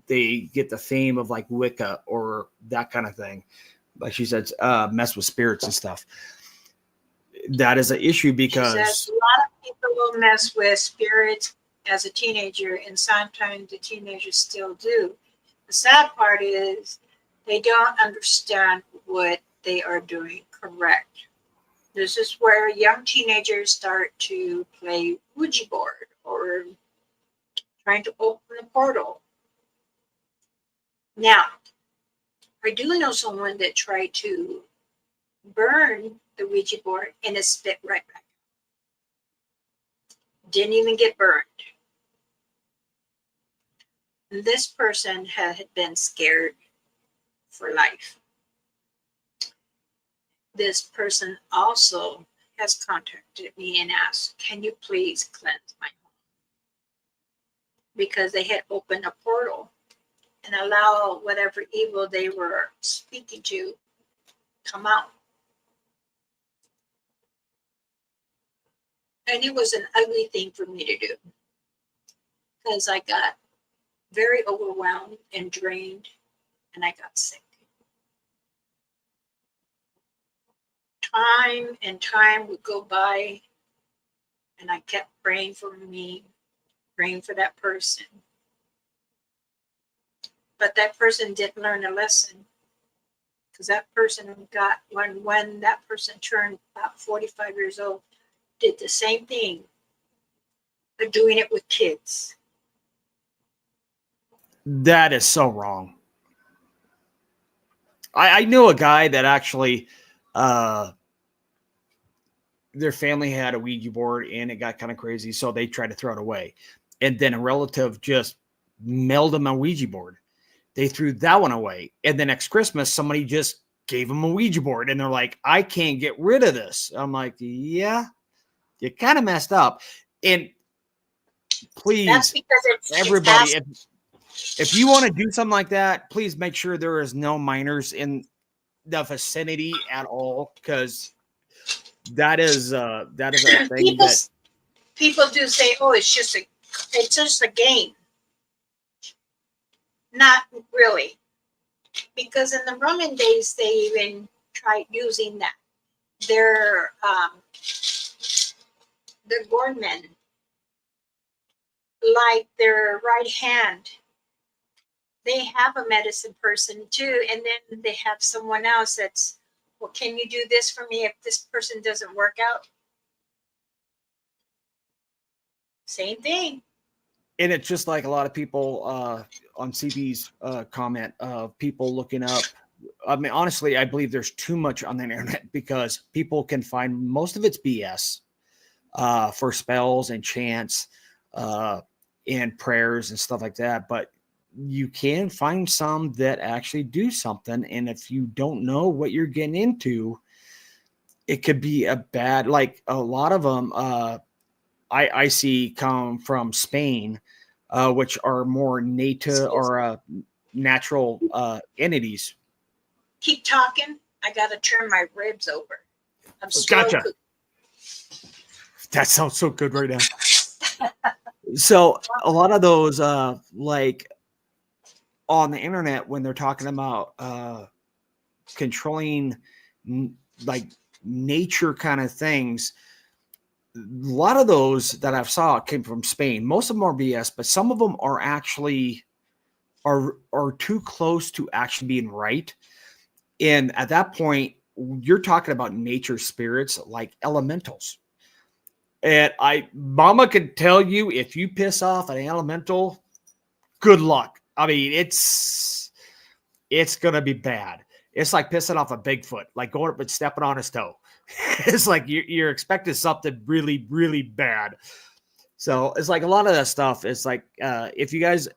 they get the fame of like Wicca or that kind of thing. Like she said, mess with spirits and stuff. That is an issue She because says a lot of people will mess with spirits as a teenager, and sometimes the teenagers still do. The sad part is they don't understand what they are doing correct. This is where young teenagers start to play Ouija board or trying to open a portal. Now, I do know someone that tried to burn the Ouija board and it spit right back. Didn't even get burned. This person had been scared for life. This person also has contacted me and asked, can you please cleanse my home? Because they had opened a portal and allow whatever evil they were speaking to come out. And it was an ugly thing for me to do because I got very overwhelmed and drained, and I got sick. Time and time would go by, and I kept praying for me, praying for that person. But that person didn't learn a lesson, because that person got, when that person turned about 45 years old, did the same thing, but doing it with kids. that is so wrong. I know a guy that actually their family had a Ouija board and it got kind of crazy, so they tried to throw it away. And then a relative just mailed them a Ouija board. They threw that one away. And the next Christmas, somebody just gave them a Ouija board and they're like, I can't get rid of this. I'm like, yeah, you kind of messed up. And please, That's because everybody, if you want to do something like that, please make sure there is no minors in the vicinity at all, because that is a thing that people do say, oh, it's just a game. Not really, because in the Roman days they even tried using that. Their gorman, like their right hand, they have a medicine person too, and then they have someone else that's, well, can you do this for me if this person doesn't work out? Same thing. and it's just like a lot of people on CB's comment of people looking up. I mean, honestly, I believe there's too much on the internet because people can find most of it's BS for spells and chants and prayers and stuff like that. But you can find some that actually do something. And if you don't know what you're getting into, it could be a bad, like a lot of them I see come from Spain, which are more native or natural entities. Keep talking. I got to turn my ribs over. I'm Gotcha. cooking. That sounds so good right now. So a lot of those, like on the internet, when they're talking about controlling like nature kind of things, a lot of those that I've saw came from Spain. Most of them are BS, but some of them are actually are too close to actually being right. And at that point, you're talking about nature spirits like elementals. And Mama could tell you, if you piss off an elemental, good luck. I mean, it's gonna be bad. It's like pissing off a Bigfoot, like going up and stepping on his toe. It's like you're expecting something really, really bad. So it's like a lot of that stuff. It's like if you guys,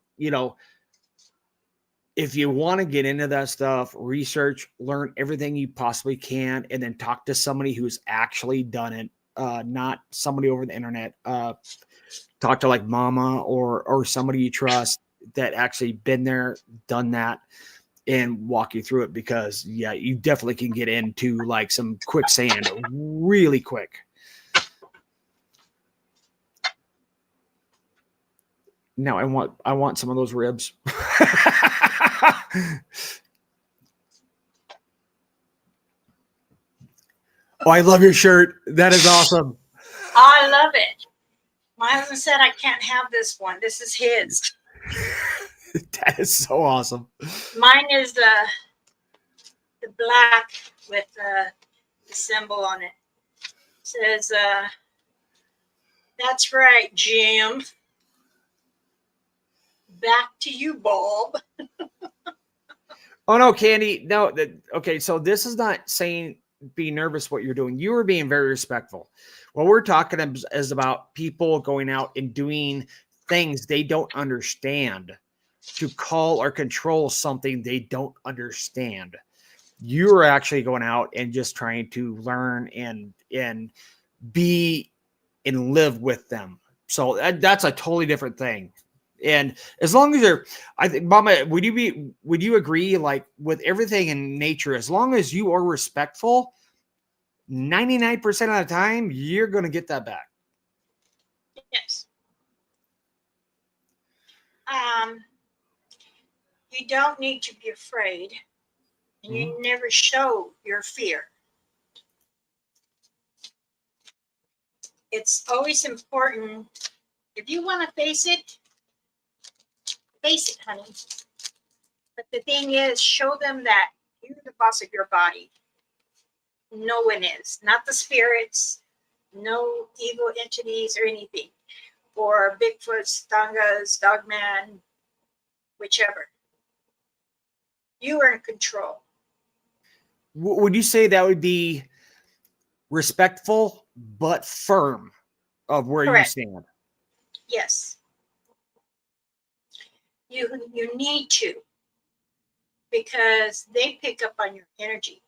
if you want to get into that stuff, research, learn everything you possibly can, and then talk to somebody who's actually done it, not somebody over the internet. Talk to like Mama or somebody you trust that actually been there, done that, and walk you through it, because yeah, you definitely can get into like some quicksand really quick. Now I want some of those ribs. Oh, I love your shirt. That is awesome. I love it. My husband said I can't have this one. This is his. That is so awesome. Mine is the black with the symbol on it. It says, "That's right, Jim. Back to you, Bob." Oh no, Candy. No, okay. So this is not saying be nervous what you're doing. You were being very respectful. What we're talking is about people going out and doing things they don't understand to call or control something they don't understand. You're actually going out and just trying to learn and be and live with them. So that's a totally different thing. And as long as you're, I think, Mama, would you agree, like with everything in nature, as long as you are respectful, 99% of the time, you're going to get that back. Yes. You don't need to be afraid, and you never show your fear. It's always important. If you want to face it, honey. But the thing is, show them that you're the boss of your body. No one is. Not the spirits, no evil entities or anything. Or Bigfoots, Tongas, Dogman, whichever. You are in control. Would you say that would be respectful but firm of where Correct. you stand? Yes. You need to, because they pick up on your energy.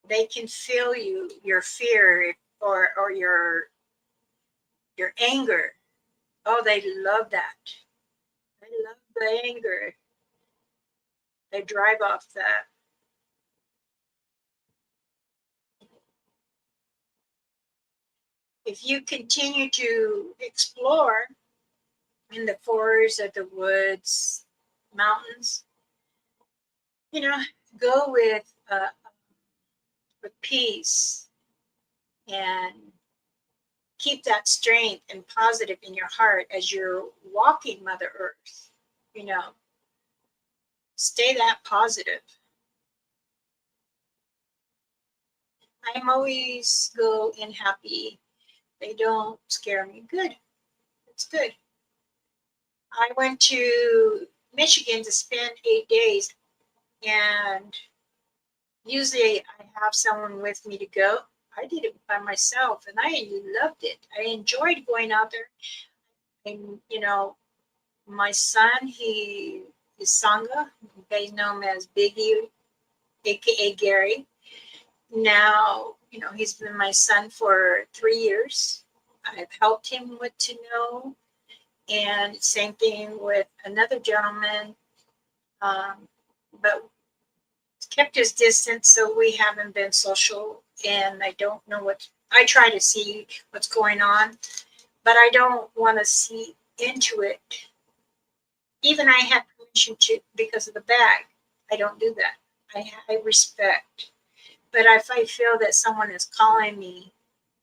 They can feel your fear or your anger. Oh, they love that. They love the anger. They drive off that. If you continue to explore in the forests of the woods, mountains, go with peace and keep that strength and positive in your heart as you're walking Mother Earth. Stay that positive. I'm always go in happy. They don't scare me. Good. It's good. I went to Michigan to spend 8 days, and usually I have someone with me to go. I did it by myself, and I loved it. I enjoyed going out there. And, my son, he is Sangha. You guys know him as Biggie, aka Gary. Now, he's been my son for 3 years. I've helped him what to know. And same thing with another gentleman. But kept his distance, so we haven't been social. And I don't know I try to see what's going on, but I don't want to see into it. Even I have permission to, because of the bag. I don't do that. I respect. But if I feel that someone is calling me,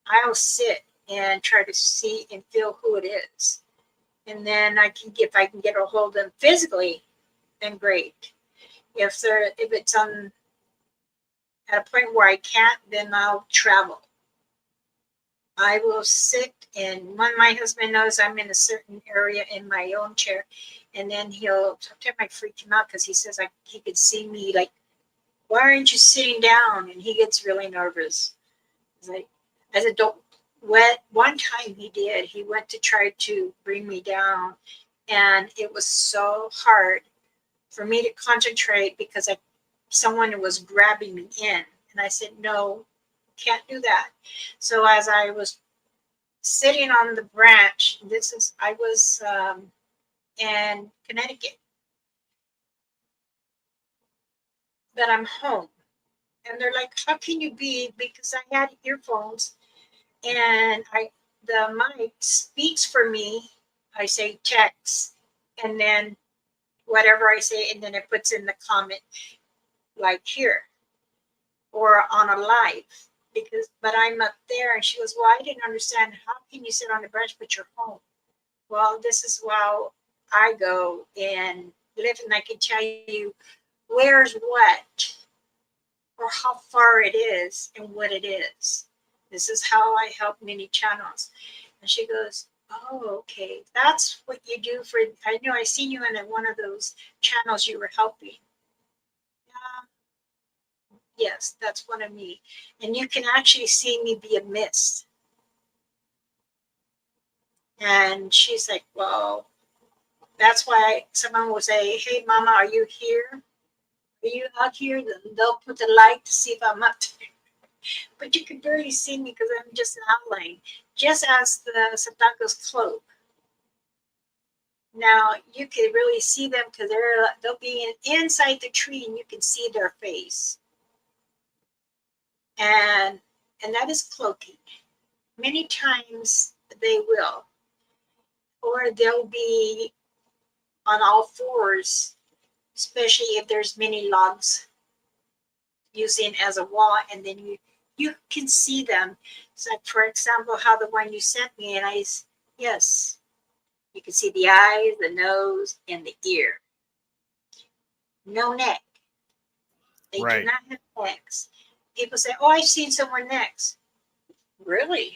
I'll sit and try to see and feel who it is. And then if I can get a hold of them physically, then great. If it's on at a point where I can't, then I'll travel. I will sit, and when my husband knows I'm in a certain area in my own chair, and then he'll sometimes I freak him out because he says he could see me like, why aren't you sitting down? And he gets really nervous. It's like I said, don't. One time he did. He went to try to bring me down, and it was so hard for me to concentrate because someone was grabbing me in, and I said, no, can't do that. So as I was sitting on the branch, I was in Connecticut, but I'm home. And they're like, how can you be? Because I had earphones, and the mic speaks for me. I say text, and then whatever I say, and then it puts in the comment like here or on a live. But I'm up there, and she goes, well, I didn't understand. How can you sit on the branch but you're home? Well, this is how I go and live, and I can tell you where's what or how far it is and what it is. This is how I help many channels. And she goes, oh, okay. That's what you do for, I know I seen you in one of those channels you were helping. Yes, that's one of me. And you can actually see me be a mist. And she's like, well, that's why someone will say, hey, Mama, are you here? Are you out here? Then they'll put the light to see if I'm up there. But you can barely see me because I'm just an outline, just as the Satanga's cloak. Now you can really see them because they'll be inside the tree and you can see their face. And that is cloaking. Many times they will. Or they'll be on all fours, especially if there's many logs using as a wall, and then you can see them. So for example, how the one you sent me, and yes, you can see the eyes, the nose, and the ear. No neck. They do Right. not have necks. People say, oh, I've seen someone necks. Really?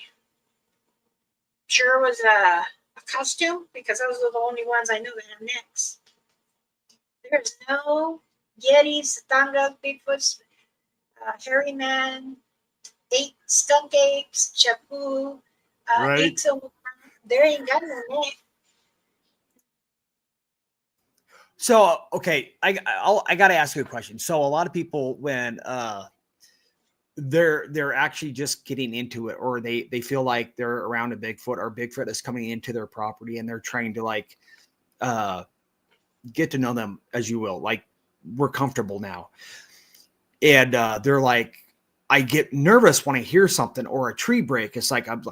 Sure was a costume, because those are the only ones I know that have necks. There's no Yetis, Tanga, Bigfoots, Hairy Man, skunk apes, chapu, Right. there ain't got no neck. So okay, I got to ask you a question. So a lot of people, when they're actually just getting into it, or they feel like they're around a Bigfoot, or Bigfoot is coming into their property, and they're trying to like get to know them, as you will, like we're comfortable now, and they're like, I get nervous when I hear something or a tree break. It's like I'm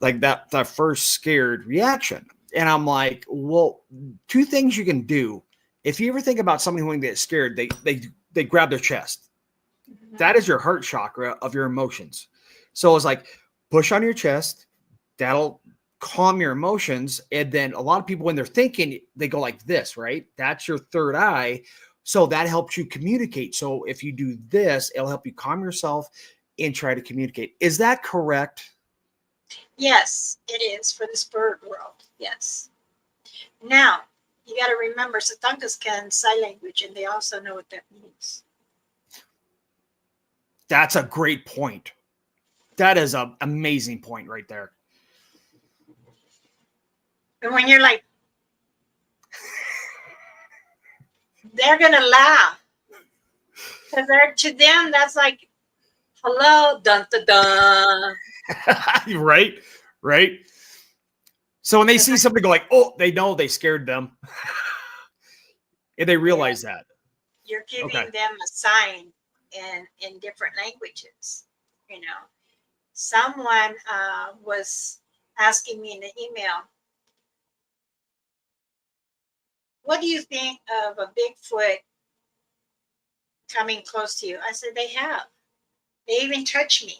like that first scared reaction. And I'm like, well, two things you can do. If you ever think about somebody who gets scared, they grab their chest. Mm-hmm. That is your heart chakra of your emotions. So it's like push on your chest. That'll calm your emotions. And then a lot of people, when they're thinking, they go like this, right? That's your third eye. So that helps you communicate. So if you do this, it'll help you calm yourself and try to communicate. Is that correct? Yes, it is for the spirit world. Yes. Now, you got to remember, Satangas can sign language, and they also know what that means. That's a great point. That is an amazing point right there. And when you're like, they're going to laugh. Because to them, that's like, hello, dun dun dun. Right. So when they see somebody go like, oh, they know they scared them. And they realize that. You're giving them a sign in different languages. You know, someone was asking me in the email, what do you think of a Bigfoot coming close to you? I said, they have. They even touched me.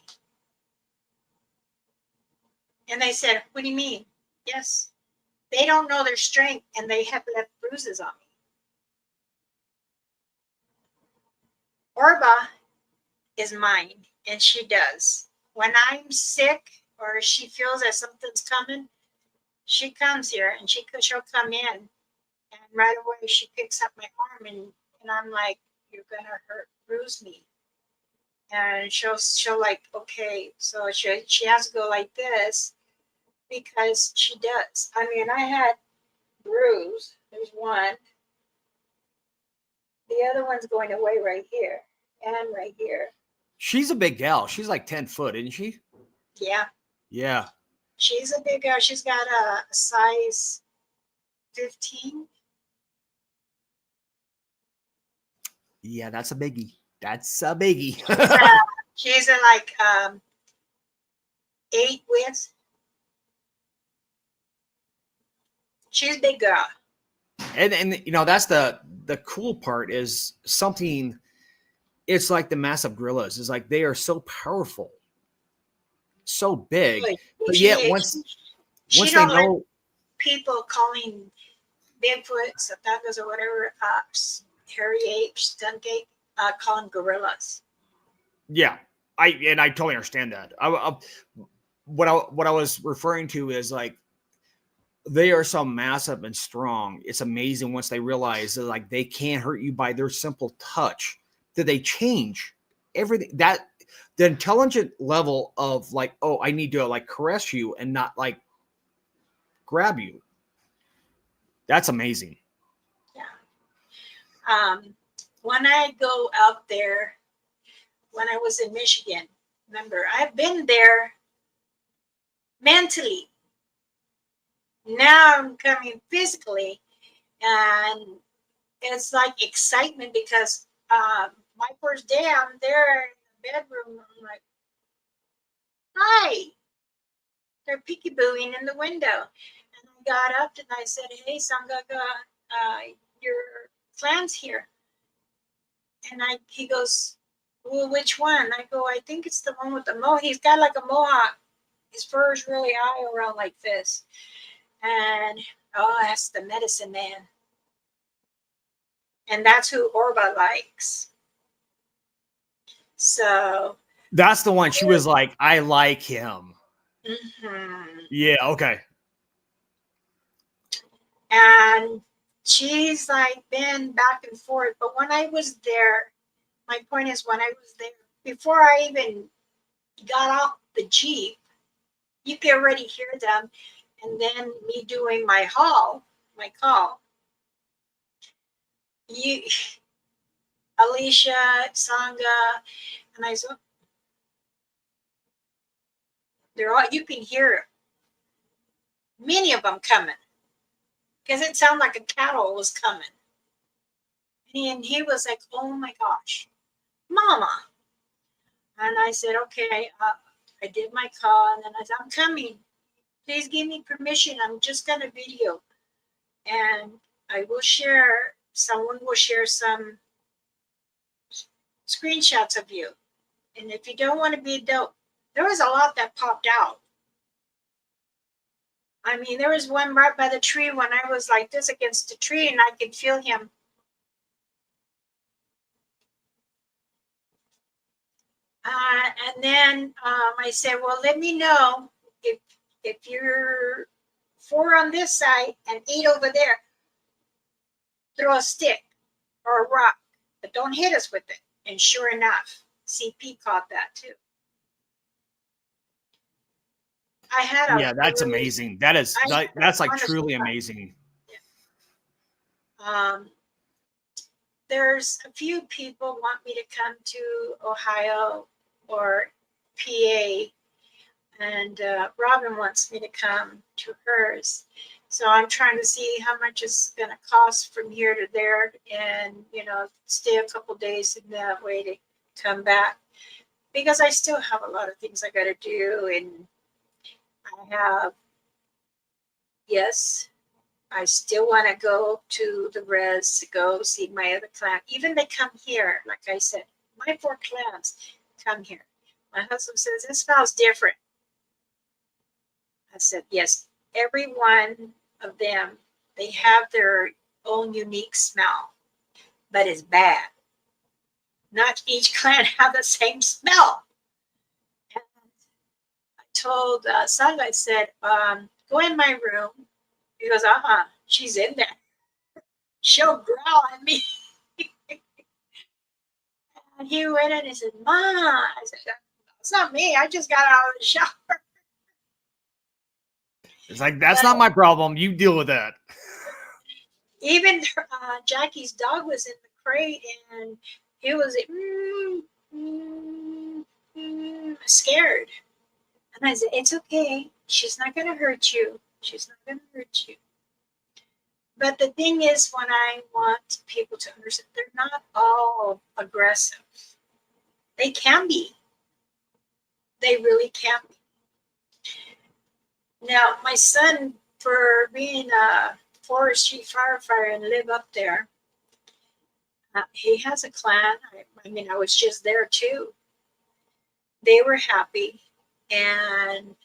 And they said, what do you mean? Yes. They don't know their strength, and they have left bruises on me. Orba is mine, and she does. When I'm sick or she feels that something's coming, she comes here and she'll come in, and right away she picks up my arm, and I'm like, "You're gonna bruise me," and she'll like, okay, so she has to go like this because she does. I mean, I had bruise. There's one. The other one's going away right here and right here. She's a big gal. She's like 10 foot, isn't she? Yeah. Yeah. She's a big girl. She's got a size 15. Yeah, that's a biggie. That's a biggie. She's a like 8 width. She's a big girl. And you know, that's the cool part is something. It's like the massive gorillas. It's like they are so powerful, so big, but yet once she they don't like know, people calling Bigfoot, Satangas, or whatever, hairy apes, skunk ape, call them gorillas. yeah, I totally understand that. What I was referring to is like they are so massive and strong. It's amazing once they realize that like they can't hurt you by their simple touch. That they change everything. That the intelligent level of like, oh, I need to like caress you and not like grab you. That's amazing. Yeah. When I go out there, when I was in Michigan, remember, I've been there mentally. Now I'm coming physically, and it's like excitement because my first day I'm there in the bedroom. I'm like, hi, they're peekabooing in the window. And I got up and I said, hey, Sangaga, your clan's here. And he goes, well, which one? I go, I think it's the one with the mohawk. He's got like a mohawk. His fur is really high around like this. And, oh, that's the medicine man. And that's who Orba likes. So. That's the one she was like, I like him. Mm-hmm. Yeah, okay. And she's like been back and forth. But when I was there, my point is when I was there, before I even got off the Jeep, you can already hear them. And then me doing my call, Alicia, Sangha, and I said, they're all, you can hear many of them coming because it sounded like a cattle was coming. And he was like, oh my gosh, Mama. And I said, okay, I did my call. And then I said, I'm coming. Please give me permission. I'm just going to video. And I will share, someone will share some screenshots of you. And if you don't want to be a dope, there was a lot that popped out. I mean, there was one right by the tree when I was like this against the tree and I could feel him. And then I said, well, let me know if you're 4 on this side and 8 over there, throw a stick or a rock, but don't hit us with it. And sure enough, CP caught that too. I had yeah, that's really amazing. That's like truly amazing. There's a few people want me to come to Ohio or PA, and Robin wants me to come to hers. So I'm trying to see how much it's going to cost from here to there, and stay a couple days in that way to come back, because I still have a lot of things I got to do, and I still want to go to the res to go see my other clan. Even they come here, like I said, my 4 clans come here. My husband says, this smells different. I said, yes, every one of them, they have their own unique smell, but it's bad. not each clan have the same smell. And I told Sung, I said, go in my room. He goes, she's in there. She'll growl at me. And he went in and he said, Ma, I said, it's not me. I just got out of the shower. It's like, that's not my problem. You deal with that. Even Jackie's dog was in the crate and he was scared. And I said, it's okay. She's not going to hurt you. She's not going to hurt you. But the thing is, when I want people to understand, they're not all aggressive. They can be. They really can be. Now, my son, for being a forestry firefighter and live up there, he has a clan. I mean, I was just there too. They were happy. And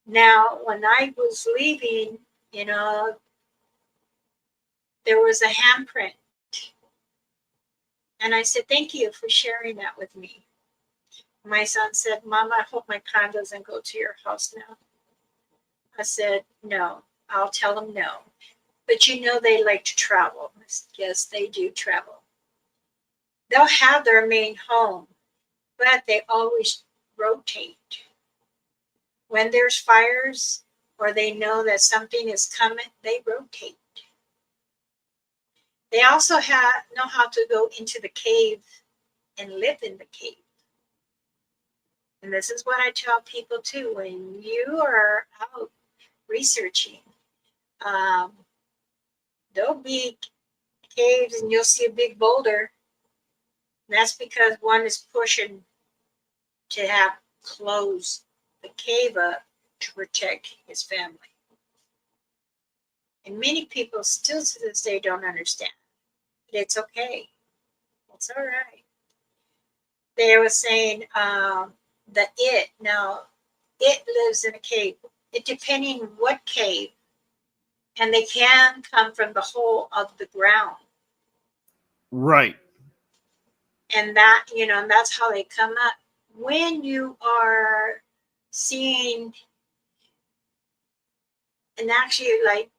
now, when I was leaving, there was a handprint. And I said, thank you for sharing that with me. My son said, Mom, I hope my clan doesn't go to your house now. I said, no, I'll tell them no. But they like to travel. I said, yes, they do travel. They'll have their main home, but they always rotate. When there's fires or they know that something is coming, they rotate. They also know how to go into the cave and live in the cave. And this is what I tell people too. When you are out researching, there'll be caves and you'll see a big boulder. And that's because one is pushing to have close the cave up to protect his family. And many people still to this day don't understand. But it's okay. It's all right. They were saying it lives in a cave. It depending what cave. And they can come from the hole of the ground. Right. And that, and that's how they come up. When you are seeing, and actually, like,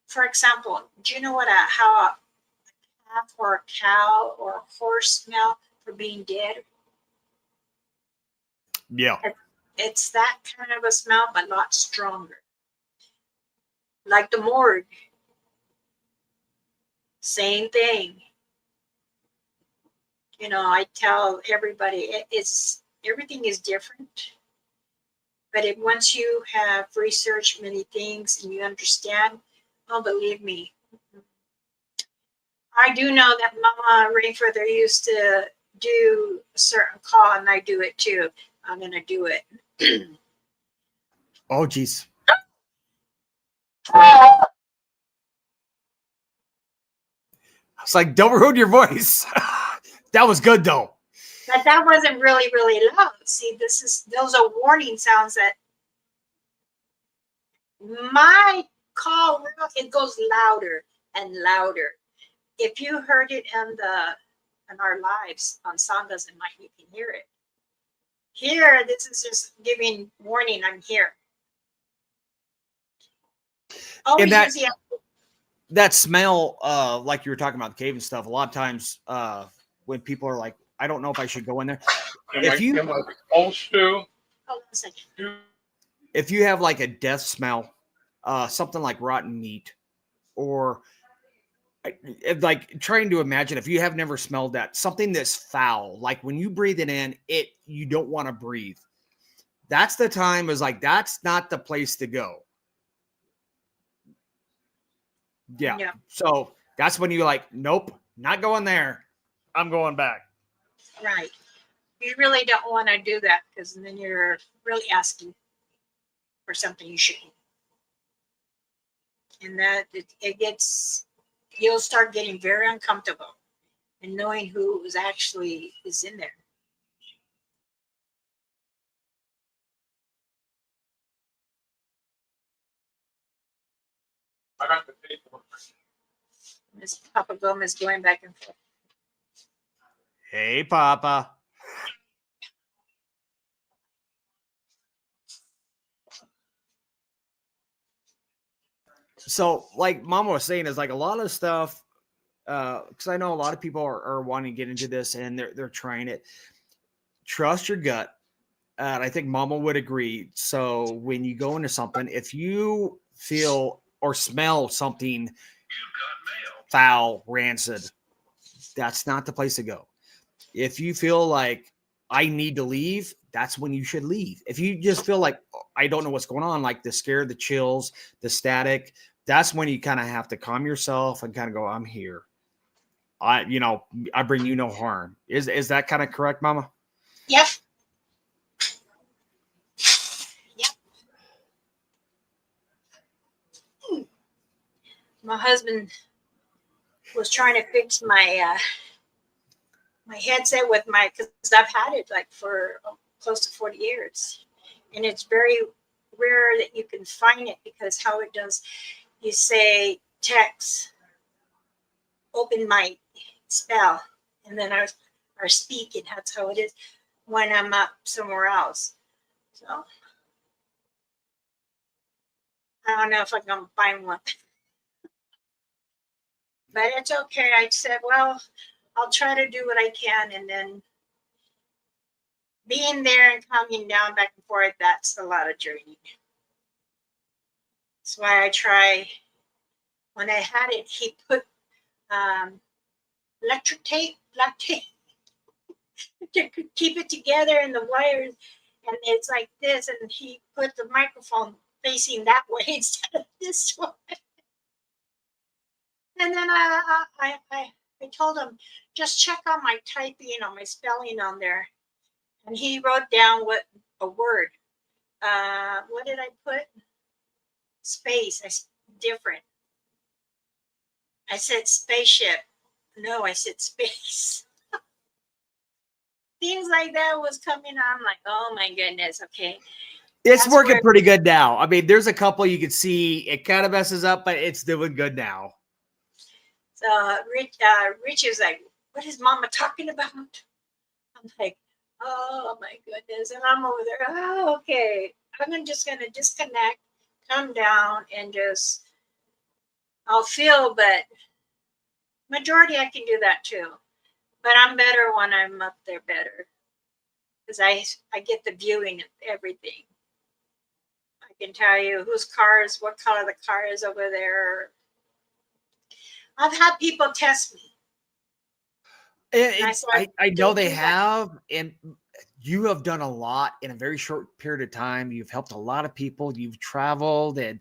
for example, do you know how a calf or a cow or a horse smell for being dead? Yeah. It's that kind of a smell, but a lot stronger. Like the morgue. Same thing. I tell everybody everything is different. But once you have researched many things and you understand, believe me, I do know that Mama Rainfeather used to do a certain call, and I do it too. I'm going to do it. Oh, geez. It's like, don't ruin your voice. That was good, though. But that wasn't really, really loud. See, those are warning sounds that my call, it goes louder and louder. If you heard it in our lives on Sangas and Mike, you can hear it. Here, this is just giving warning. I'm here. And that smell, like you were talking about the cave and stuff. A lot of times, when people are like, "I don't know if I should go in there," if you have like a death smell, something like rotten meat, or like trying to imagine if you have never smelled that, something that's foul, like when you breathe it in, you don't want to breathe. That's the time is like, that's not the place to go. Yeah. No. So that's when you're like, nope, not going there. I'm going back. Right. You really don't want to do that because then you're really asking for something you shouldn't. And that you'll start getting very uncomfortable and knowing who is in there. I got the paperwork. Miss Papa Gomez going back and forth. Hey, Papa. So, like Mama was saying, is like a lot of stuff. Because I know a lot of people are wanting to get into this and they're trying it. Trust your gut. And I think Mama would agree. So when you go into something, if you feel or smell something foul, rancid, that's not the place to go. If you feel like I need to leave, that's when you should leave. If you just feel like I don't know what's going on, like the scare, the chills, the static, that's when you kind of have to calm yourself and kind of go, I'm here. I bring you no harm. Is that kind of correct, Mama? Yep. Yep. My husband was trying to fix my headset with because I've had it like for close to 40 years, and it's very rare that you can find it because how it does, you say text, open my spell, and then our speaking. That's how it is when I'm up somewhere else. So I don't know if I'm gonna find one, but it's okay. I said, well, I'll try to do what I can, and then being there and coming down back and forth, that's a lot of journey. That's why I try. When I had it, he put um, electric tape, black tape, to keep it together, and the wires, and it's like this, and he put the microphone facing that way instead of this way. And then I told him, just check on my typing, on my spelling on there. And he wrote down what a word. What did I put? Space. Different. I said spaceship. No, I said space. Things like that was coming on. I'm like, oh my goodness. Okay. It's That's working where pretty good now. I mean, there's a couple you can see it kind of messes up, but it's doing good now. Rich is like, what is Mama talking about? I'm like, oh my goodness. And I'm over there, oh, okay. I'm just going to disconnect, come down, and just, I'll feel, but majority I can do that too. But I'm better when I'm up there better because I get the viewing of everything. I can tell you whose car is, what color the car is over there. I've had people test me. I know Don't they do that. have, and you have done a lot in a very short period of time. You've helped a lot of people. You've traveled, and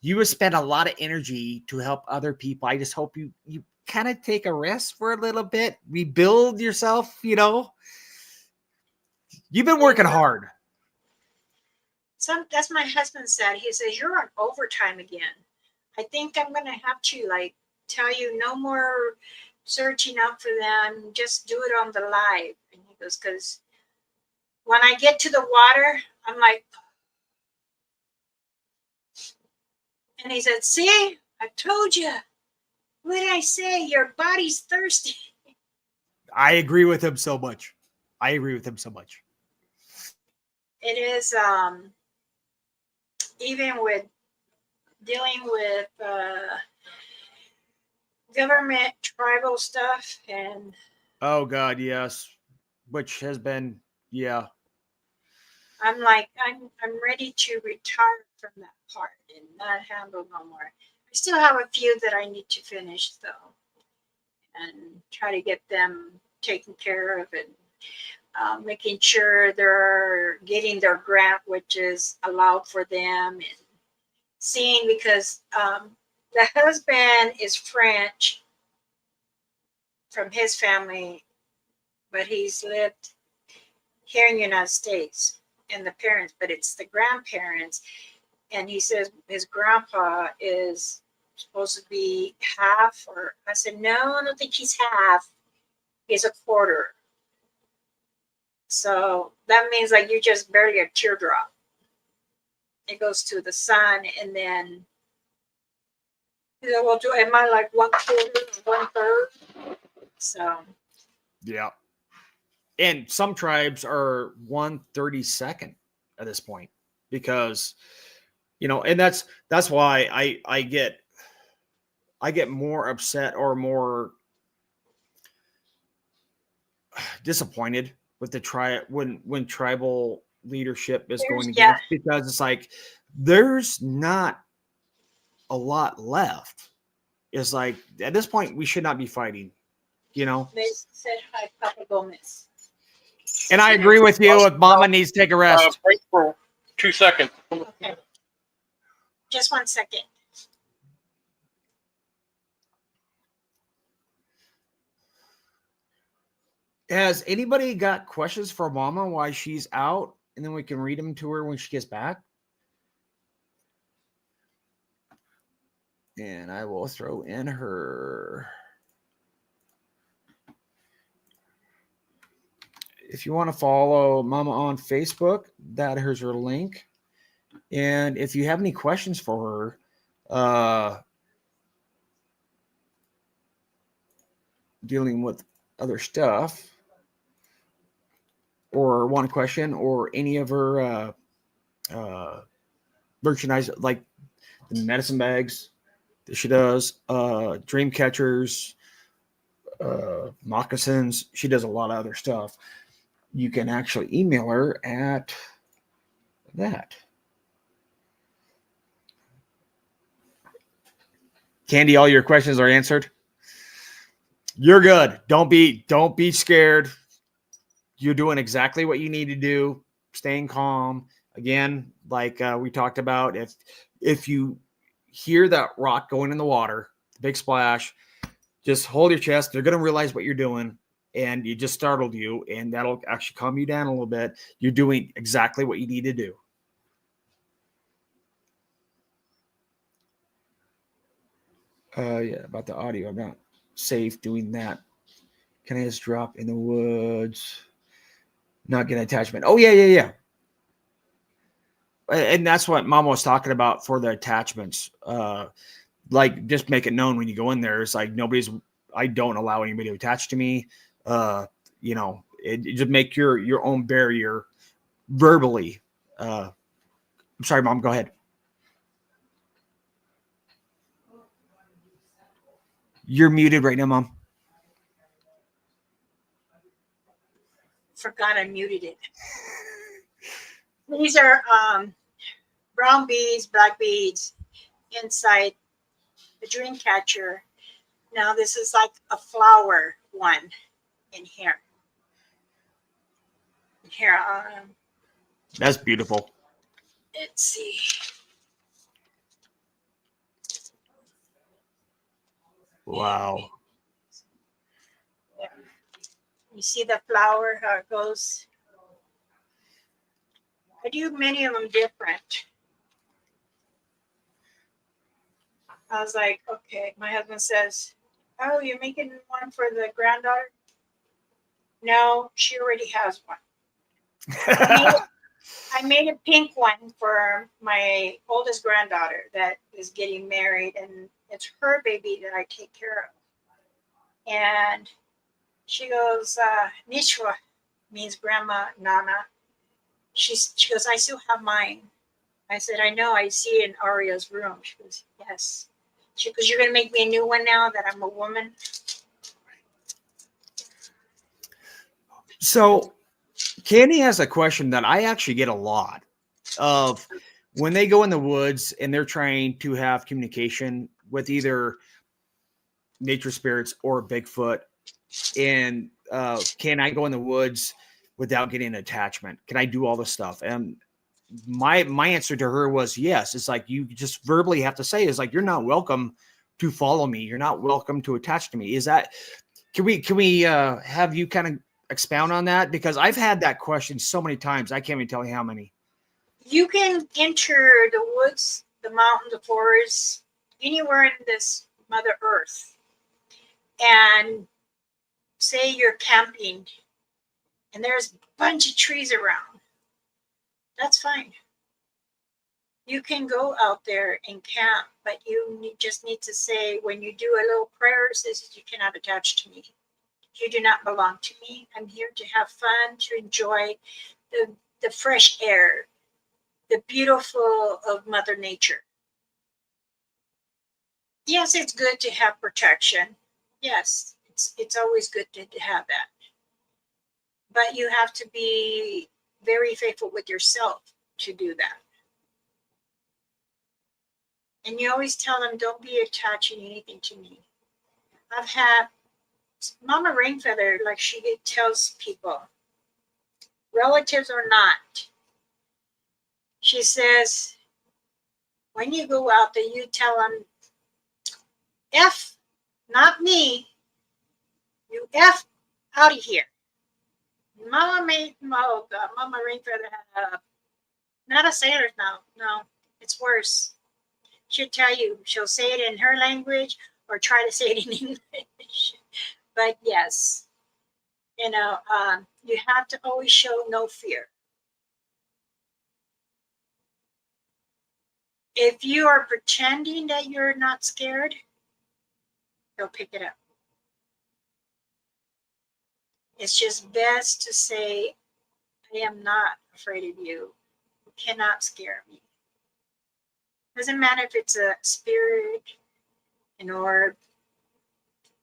you have spent a lot of energy to help other people. I just hope you kind of take a rest for a little bit, rebuild yourself. You've been working hard. That's my husband said. He says, you're on overtime again. I think I'm going to have to like tell you no more searching up for them. Just do it on the live. And he goes, because when I get to the water, I'm like, and he said, see, I told you. What did I say? Your body's thirsty. I agree with him so much. I agree with him so much. It is even with dealing with government tribal stuff, and Oh God, yes. Which has been, yeah. I'm like, I'm ready to retire from that part and not handle no more. I still have a few that I need to finish though, and try to get them taken care of, and making sure they're getting their grant, which is allowed for them, and seeing because the husband is French from his family, but he's lived here in the United States, and the parents, but it's the grandparents. And he says his grandpa is supposed to be half, or I said, no, I don't think he's half. He's a quarter. So that means like you're just barely a teardrop. It goes to the son, and then well, am I like 1/4 or 1/3? So Yeah. and some tribes are 1/32 at this point because and that's why I get more upset or more disappointed with the when tribal leadership is going Yeah, against, because it's like there's not a lot left. It's like at this point we should not be fighting, they said hi, Papa Gomez. and I agree with you. If Mama needs to take a rest, break for 2 seconds. Okay. Just 1 second. has anybody got questions for Mama while she's out, and then we can read them to her when she gets back? And I will throw in her. If you want to follow Mama on Facebook, here's her link. And if you have any questions for her, dealing with other stuff, or want a question, or any of her merchandise, like the medicine bags that she does, dream catchers, moccasins, she does a lot of other stuff. You can actually email her at that. Candy, all your questions are answered. You're good. Don't be scared. You're doing exactly what you need to do. Staying calm. Again, like we talked about, if you hear that rock going in the water, the big splash, just hold your chest. They're going to realize what you're doing, and you just startled you, and that'll actually calm you down a little bit. You're doing exactly what you need to do. Yeah, about the audio. I'm not safe doing that. Can I just drop in the woods? Not get an attachment. Oh, yeah. And that's what Mama was talking about for the attachments. Like, just make it known when you go in there. It's like I don't allow anybody to attach to me. Just make your own barrier verbally. I'm sorry, Mom, go ahead. You're muted right now, Mom. Forgot I muted it. These are brown beads, black beads inside the dream catcher. Now this is like a flower one in here. That's beautiful. Let's see. Wow. You see the flower, how it goes? I do many of them different. I was like, okay. My husband says, oh, you're making one for the granddaughter? No, she already has one. I made a pink one for my oldest granddaughter that is getting married, and it's her baby that I take care of. And she goes, Nishwa means grandma, Nana. She goes, I still have mine. I said, I know, I see it in Aria's room. She goes, yes. She goes, you're going to make me a new one now that I'm a woman? So Candy has a question that I actually get a lot of when they go in the woods and they're trying to have communication with either nature spirits or Bigfoot. And can I go in the woods without getting an attachment? Can I do all this stuff? And my answer to her was yes. It's like you just verbally have to say, is like, you're not welcome to follow me. You're not welcome to attach to me. Is that, can we have you kind of expound on that? Because I've had that question so many times. I can't even tell you how many. You can enter the woods, the mountain, the forest, anywhere in this Mother Earth, and say you're camping and there's a bunch of trees around. That's fine. You can go out there and camp, but you just need to say, when you do a little prayer, says you cannot attach to me. You do not belong to me. I'm here to have fun, to enjoy the fresh air, the beautiful of Mother Nature. Yes, it's good to have protection. Yes, it's always good to have that. But you have to be very faithful with yourself to do that. And you always tell them, don't be attaching anything to me. I've had Mama Rainfeather, like she tells people, relatives or not, she says, when you go out there, you tell them, F, not me, you F out of here. Mama Rainfeather had not a sailor's mouth. No, it's worse. She'll tell you, she'll say it in her language or try to say it in English. But yes, you have to always show no fear. If you are pretending that you're not scared, they'll pick it up. It's just best to say, I am not afraid of you. You cannot scare me. Doesn't matter if it's a spirit, an orb,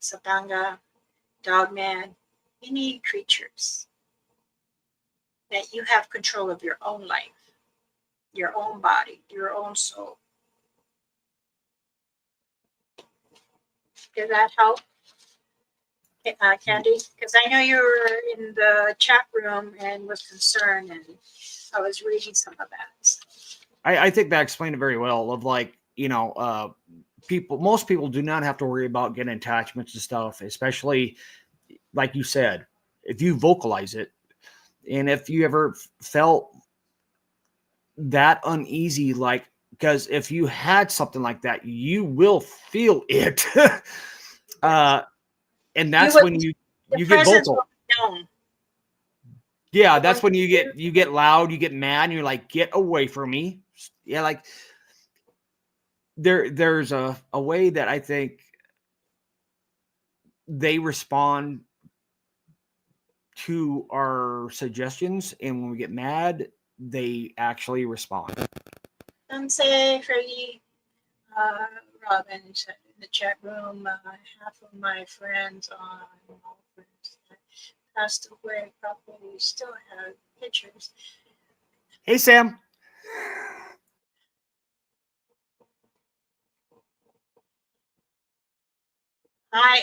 Satanga, dogman, any creatures, that you have control of your own life, your own body, your own soul. Did that help, Candy? Because I know you were in the chat room and was concerned, and I was reading some of that. I think that explained it very well. Of like, most people do not have to worry about getting attachments and stuff, especially like you said, if you vocalize it, and if you ever felt that uneasy, like, because if you had something like that, you will feel it. And that's when you get vocal. Yeah, that's when you get loud, you get mad, and you're like, get away from me. Yeah, like there's a way that I think they respond to our suggestions, and when we get mad, they actually respond. Say Freddie, Robin said in the chat room, half of my friends passed away, probably still have pictures. Hey, Sam. Hi.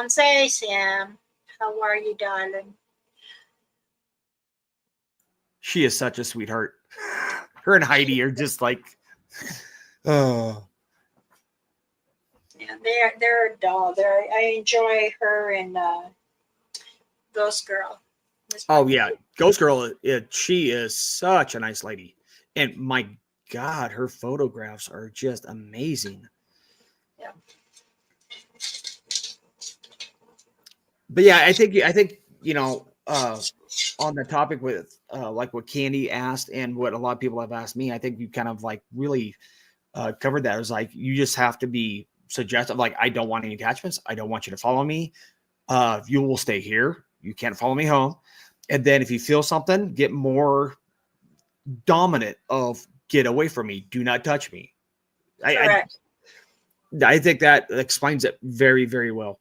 Say, Sam, how are you, darling? She is such a sweetheart. Her and Heidi are just like, oh. Yeah, they're a doll. I enjoy her and Ghost Girl. Oh yeah, Ghost Girl. She is such a nice lady, and my God, her photographs are just amazing. Yeah. But yeah, I think on the topic with like what Candy asked and what a lot of people have asked me, I think you kind of like really covered that. It was like you just have to be suggestive. Like, I don't want any attachments. I don't want you to follow me. You will stay here. You can't follow me home. And then if you feel something, get more dominant of get away from me. Do not touch me. Correct. I think that explains it very, very well.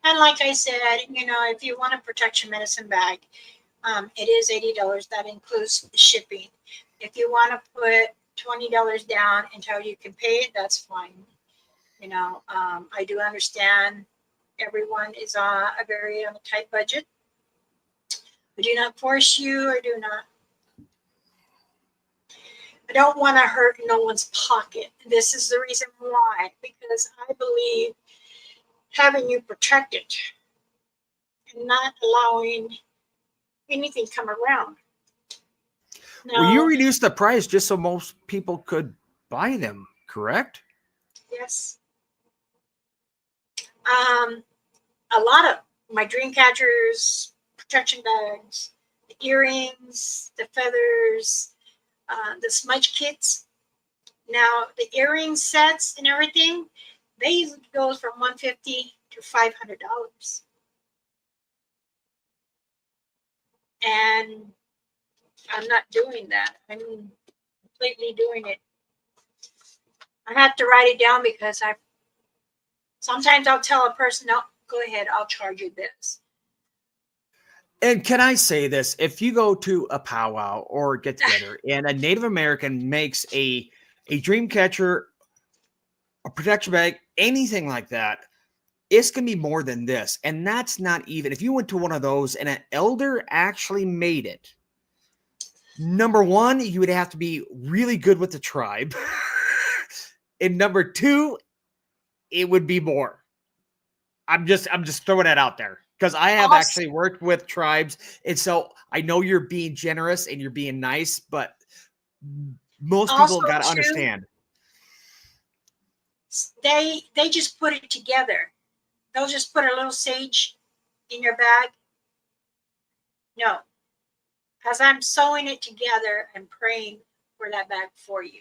And like I said, if you want a protection medicine bag, it is $80. That includes shipping. If you want to put $20 down until you can pay it, that's fine. I do understand everyone is on a tight budget. I do not force you. I don't want to hurt no one's pocket. This is the reason why, because I believe having you protected and not allowing anything come around. Now, Well, you reduced the price just so most people could buy them, correct? Yes. A lot of my dream catchers, protection bags, the earrings, the feathers, the smudge kits, Now the earring sets and everything, they usually goes from $150 to $500. And I'm not doing that. I'm completely doing it. I have to write it down because sometimes I'll tell a person, no, go ahead, I'll charge you this. And can I say this? If you go to a powwow or get together and a Native American makes a dream catcher, a protection bag, anything like that, it's going to be more than this. And that's not even, if you went to one of those and an elder actually made it, number one, you would have to be really good with the tribe. And number two, it would be more. I'm just throwing that out there because I have actually worked with tribes. And so I know you're being generous and you're being nice, but most people got to understand. They just put it together. They'll just put a little sage in your bag. No, as I'm sewing it together and praying for that bag for you.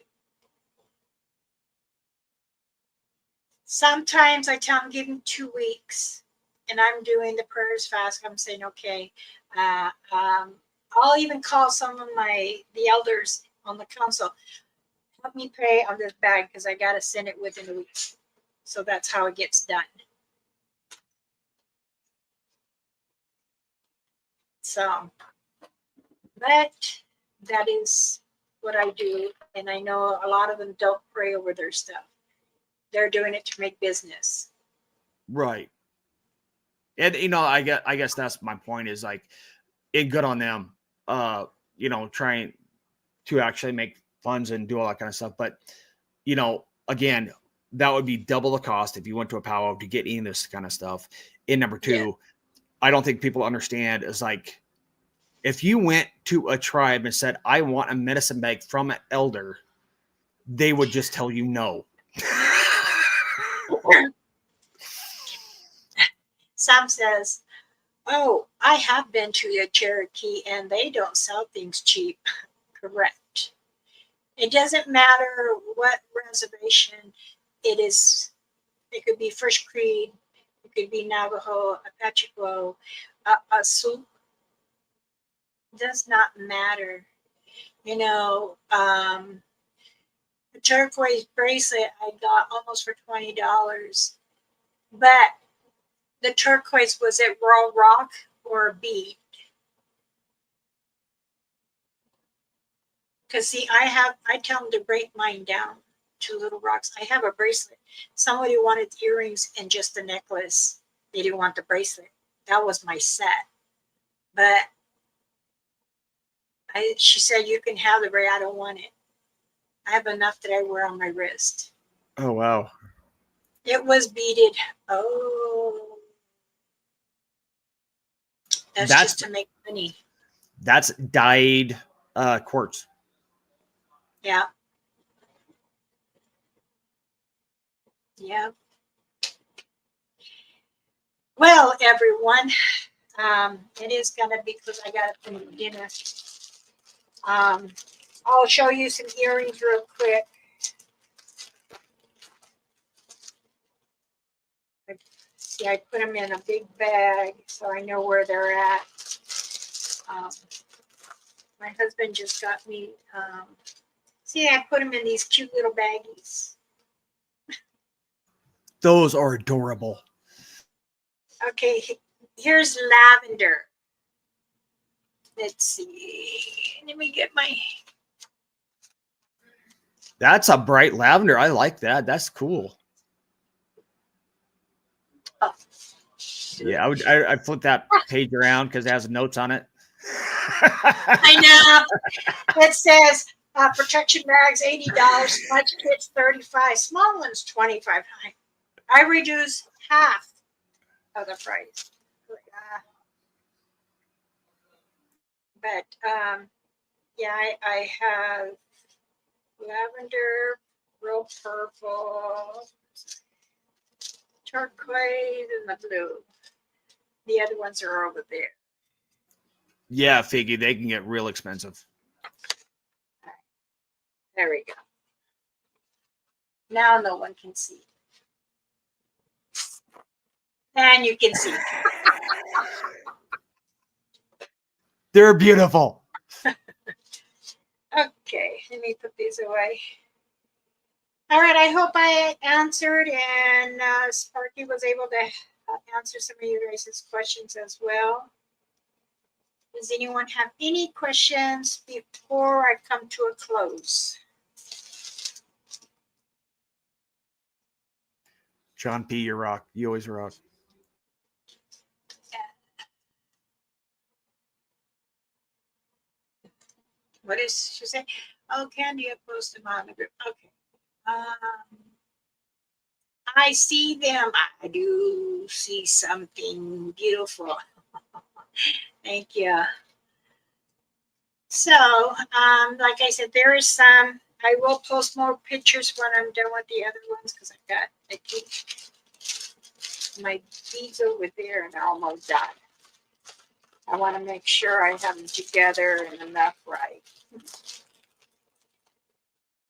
Sometimes I tell them, give them 2 weeks, and I'm doing the prayers fast. I'm saying, okay, I'll even call some of the elders on the council. Help me pray on this bag because I got to send it within a week. So that's how it gets done. So, but that is what I do. And I know a lot of them don't pray over their stuff. They're doing it to make business. Right. And, I guess that's my point is like, good on them, trying to actually make funds and do all that kind of stuff. But, again, that would be double the cost if you went to a powwow to get in this kind of stuff. And number two, I don't think people understand is like, if you went to a tribe and said, I want a medicine bag from an elder, they would just tell you no. Sam says, oh, I have been to the Cherokee and they don't sell things cheap. Correct. It doesn't matter what reservation it is. It could be First Creed, it could be Navajo, Apache Glow, a Sioux. Does not matter. A turquoise bracelet I got almost for $20. But the turquoise, was it raw rock or a bead? Because see, I tell them to break mine down to little rocks. I have a bracelet. Somebody wanted earrings and just a necklace. They didn't want the bracelet. That was my set. But she said, you can have the bracelet. I don't want it. I have enough that I wear on my wrist. Oh, wow. It was beaded. Oh. That's just to make money. That's dyed quartz. Yeah. Yeah. Well, everyone, it is going to be because I got to finish dinner. I'll show you some earrings real quick. See, I put them in a big bag so I know where they're at. My husband just got me, see, I put them in these cute little baggies. Those are adorable. Okay, here's lavender. Let's see. Let me get my... That's a bright lavender. I like that. That's cool. Oh. Yeah, I'd flip that page around because it has notes on it. I know. It says protection bags $80, smudge kits $35, small ones $25. I reduce half of the price. But yeah, I have lavender, real purple, turquoise, and the blue. The other ones are over there. Yeah, Figgy, they can get real expensive. There we go. Now no one can see. And you can see. They're beautiful. Okay, let me put these away. All right, I hope I answered, and Sparky was able to answer some of you guys' questions as well. Does anyone have any questions before I come to a close? John P., you rock. You always rock. What is she say? Oh, Candy, I posted them on the group. Okay. I see them. I do see something beautiful. Thank you. So, like I said, there is some. I will post more pictures when I'm done with the other ones because I keep my beads over there and they're almost done. I want to make sure I have them together and enough right.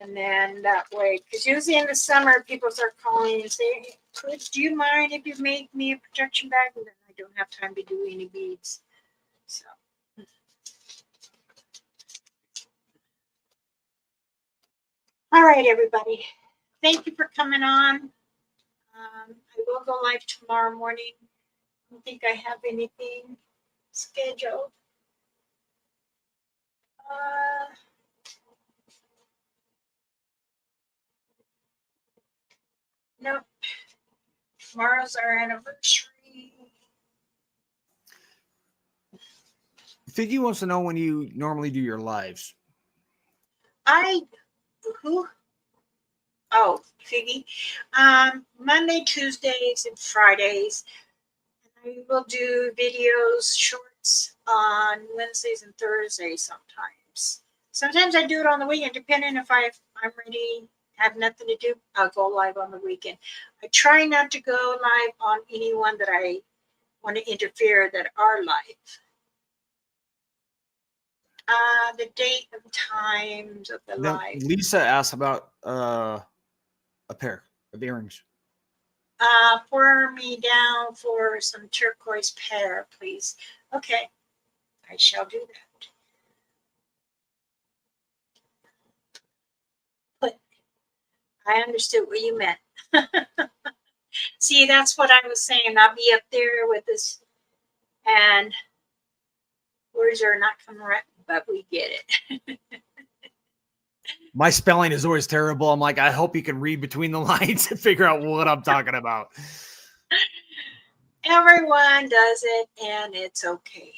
And then that way, because usually in the summer, people start calling and saying, hey, do you mind if you make me a protection bag? And then I don't have time to do any beads. So. All right, everybody. Thank you for coming on. I will go live tomorrow morning. I don't think I have anything scheduled. Nope. Tomorrow's our anniversary. Figgy wants to know when you normally do your lives. Who? Oh, Figgy. Monday, Tuesdays, and Fridays. I will do videos, shorts on Wednesdays and Thursdays sometimes. Sometimes I do it on the weekend, depending if I'm ready, have nothing to do, I'll go live on the weekend. I try not to go live on anyone that I want to interfere that are live. The date and times of the live. Lisa asked about a pair of earrings. Pour me down for some turquoise pear, please. Okay, I shall do that. But I understood what you meant. See, that's what I was saying. I'll be up there with this, and words are not coming right, but we get it. My spelling is always terrible. I'm like, I hope you can read between the lines and figure out what I'm talking about. Everyone does it, and it's okay.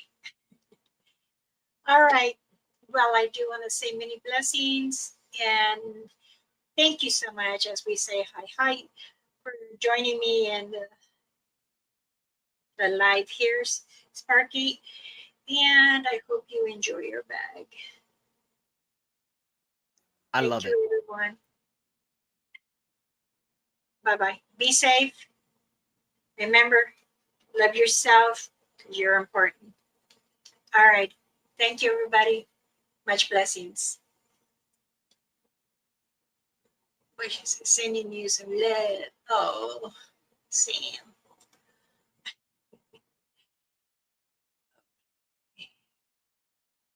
All right. Well, I do want to say many blessings, and thank you so much, as we say hi, for joining me in the live here, Sparky. And I hope you enjoy your bag. I love it. Everyone. Bye-bye. Be safe. Remember, love yourself because you're important. All right. Thank you, everybody. Much blessings. Sending you some love. Oh, Sam.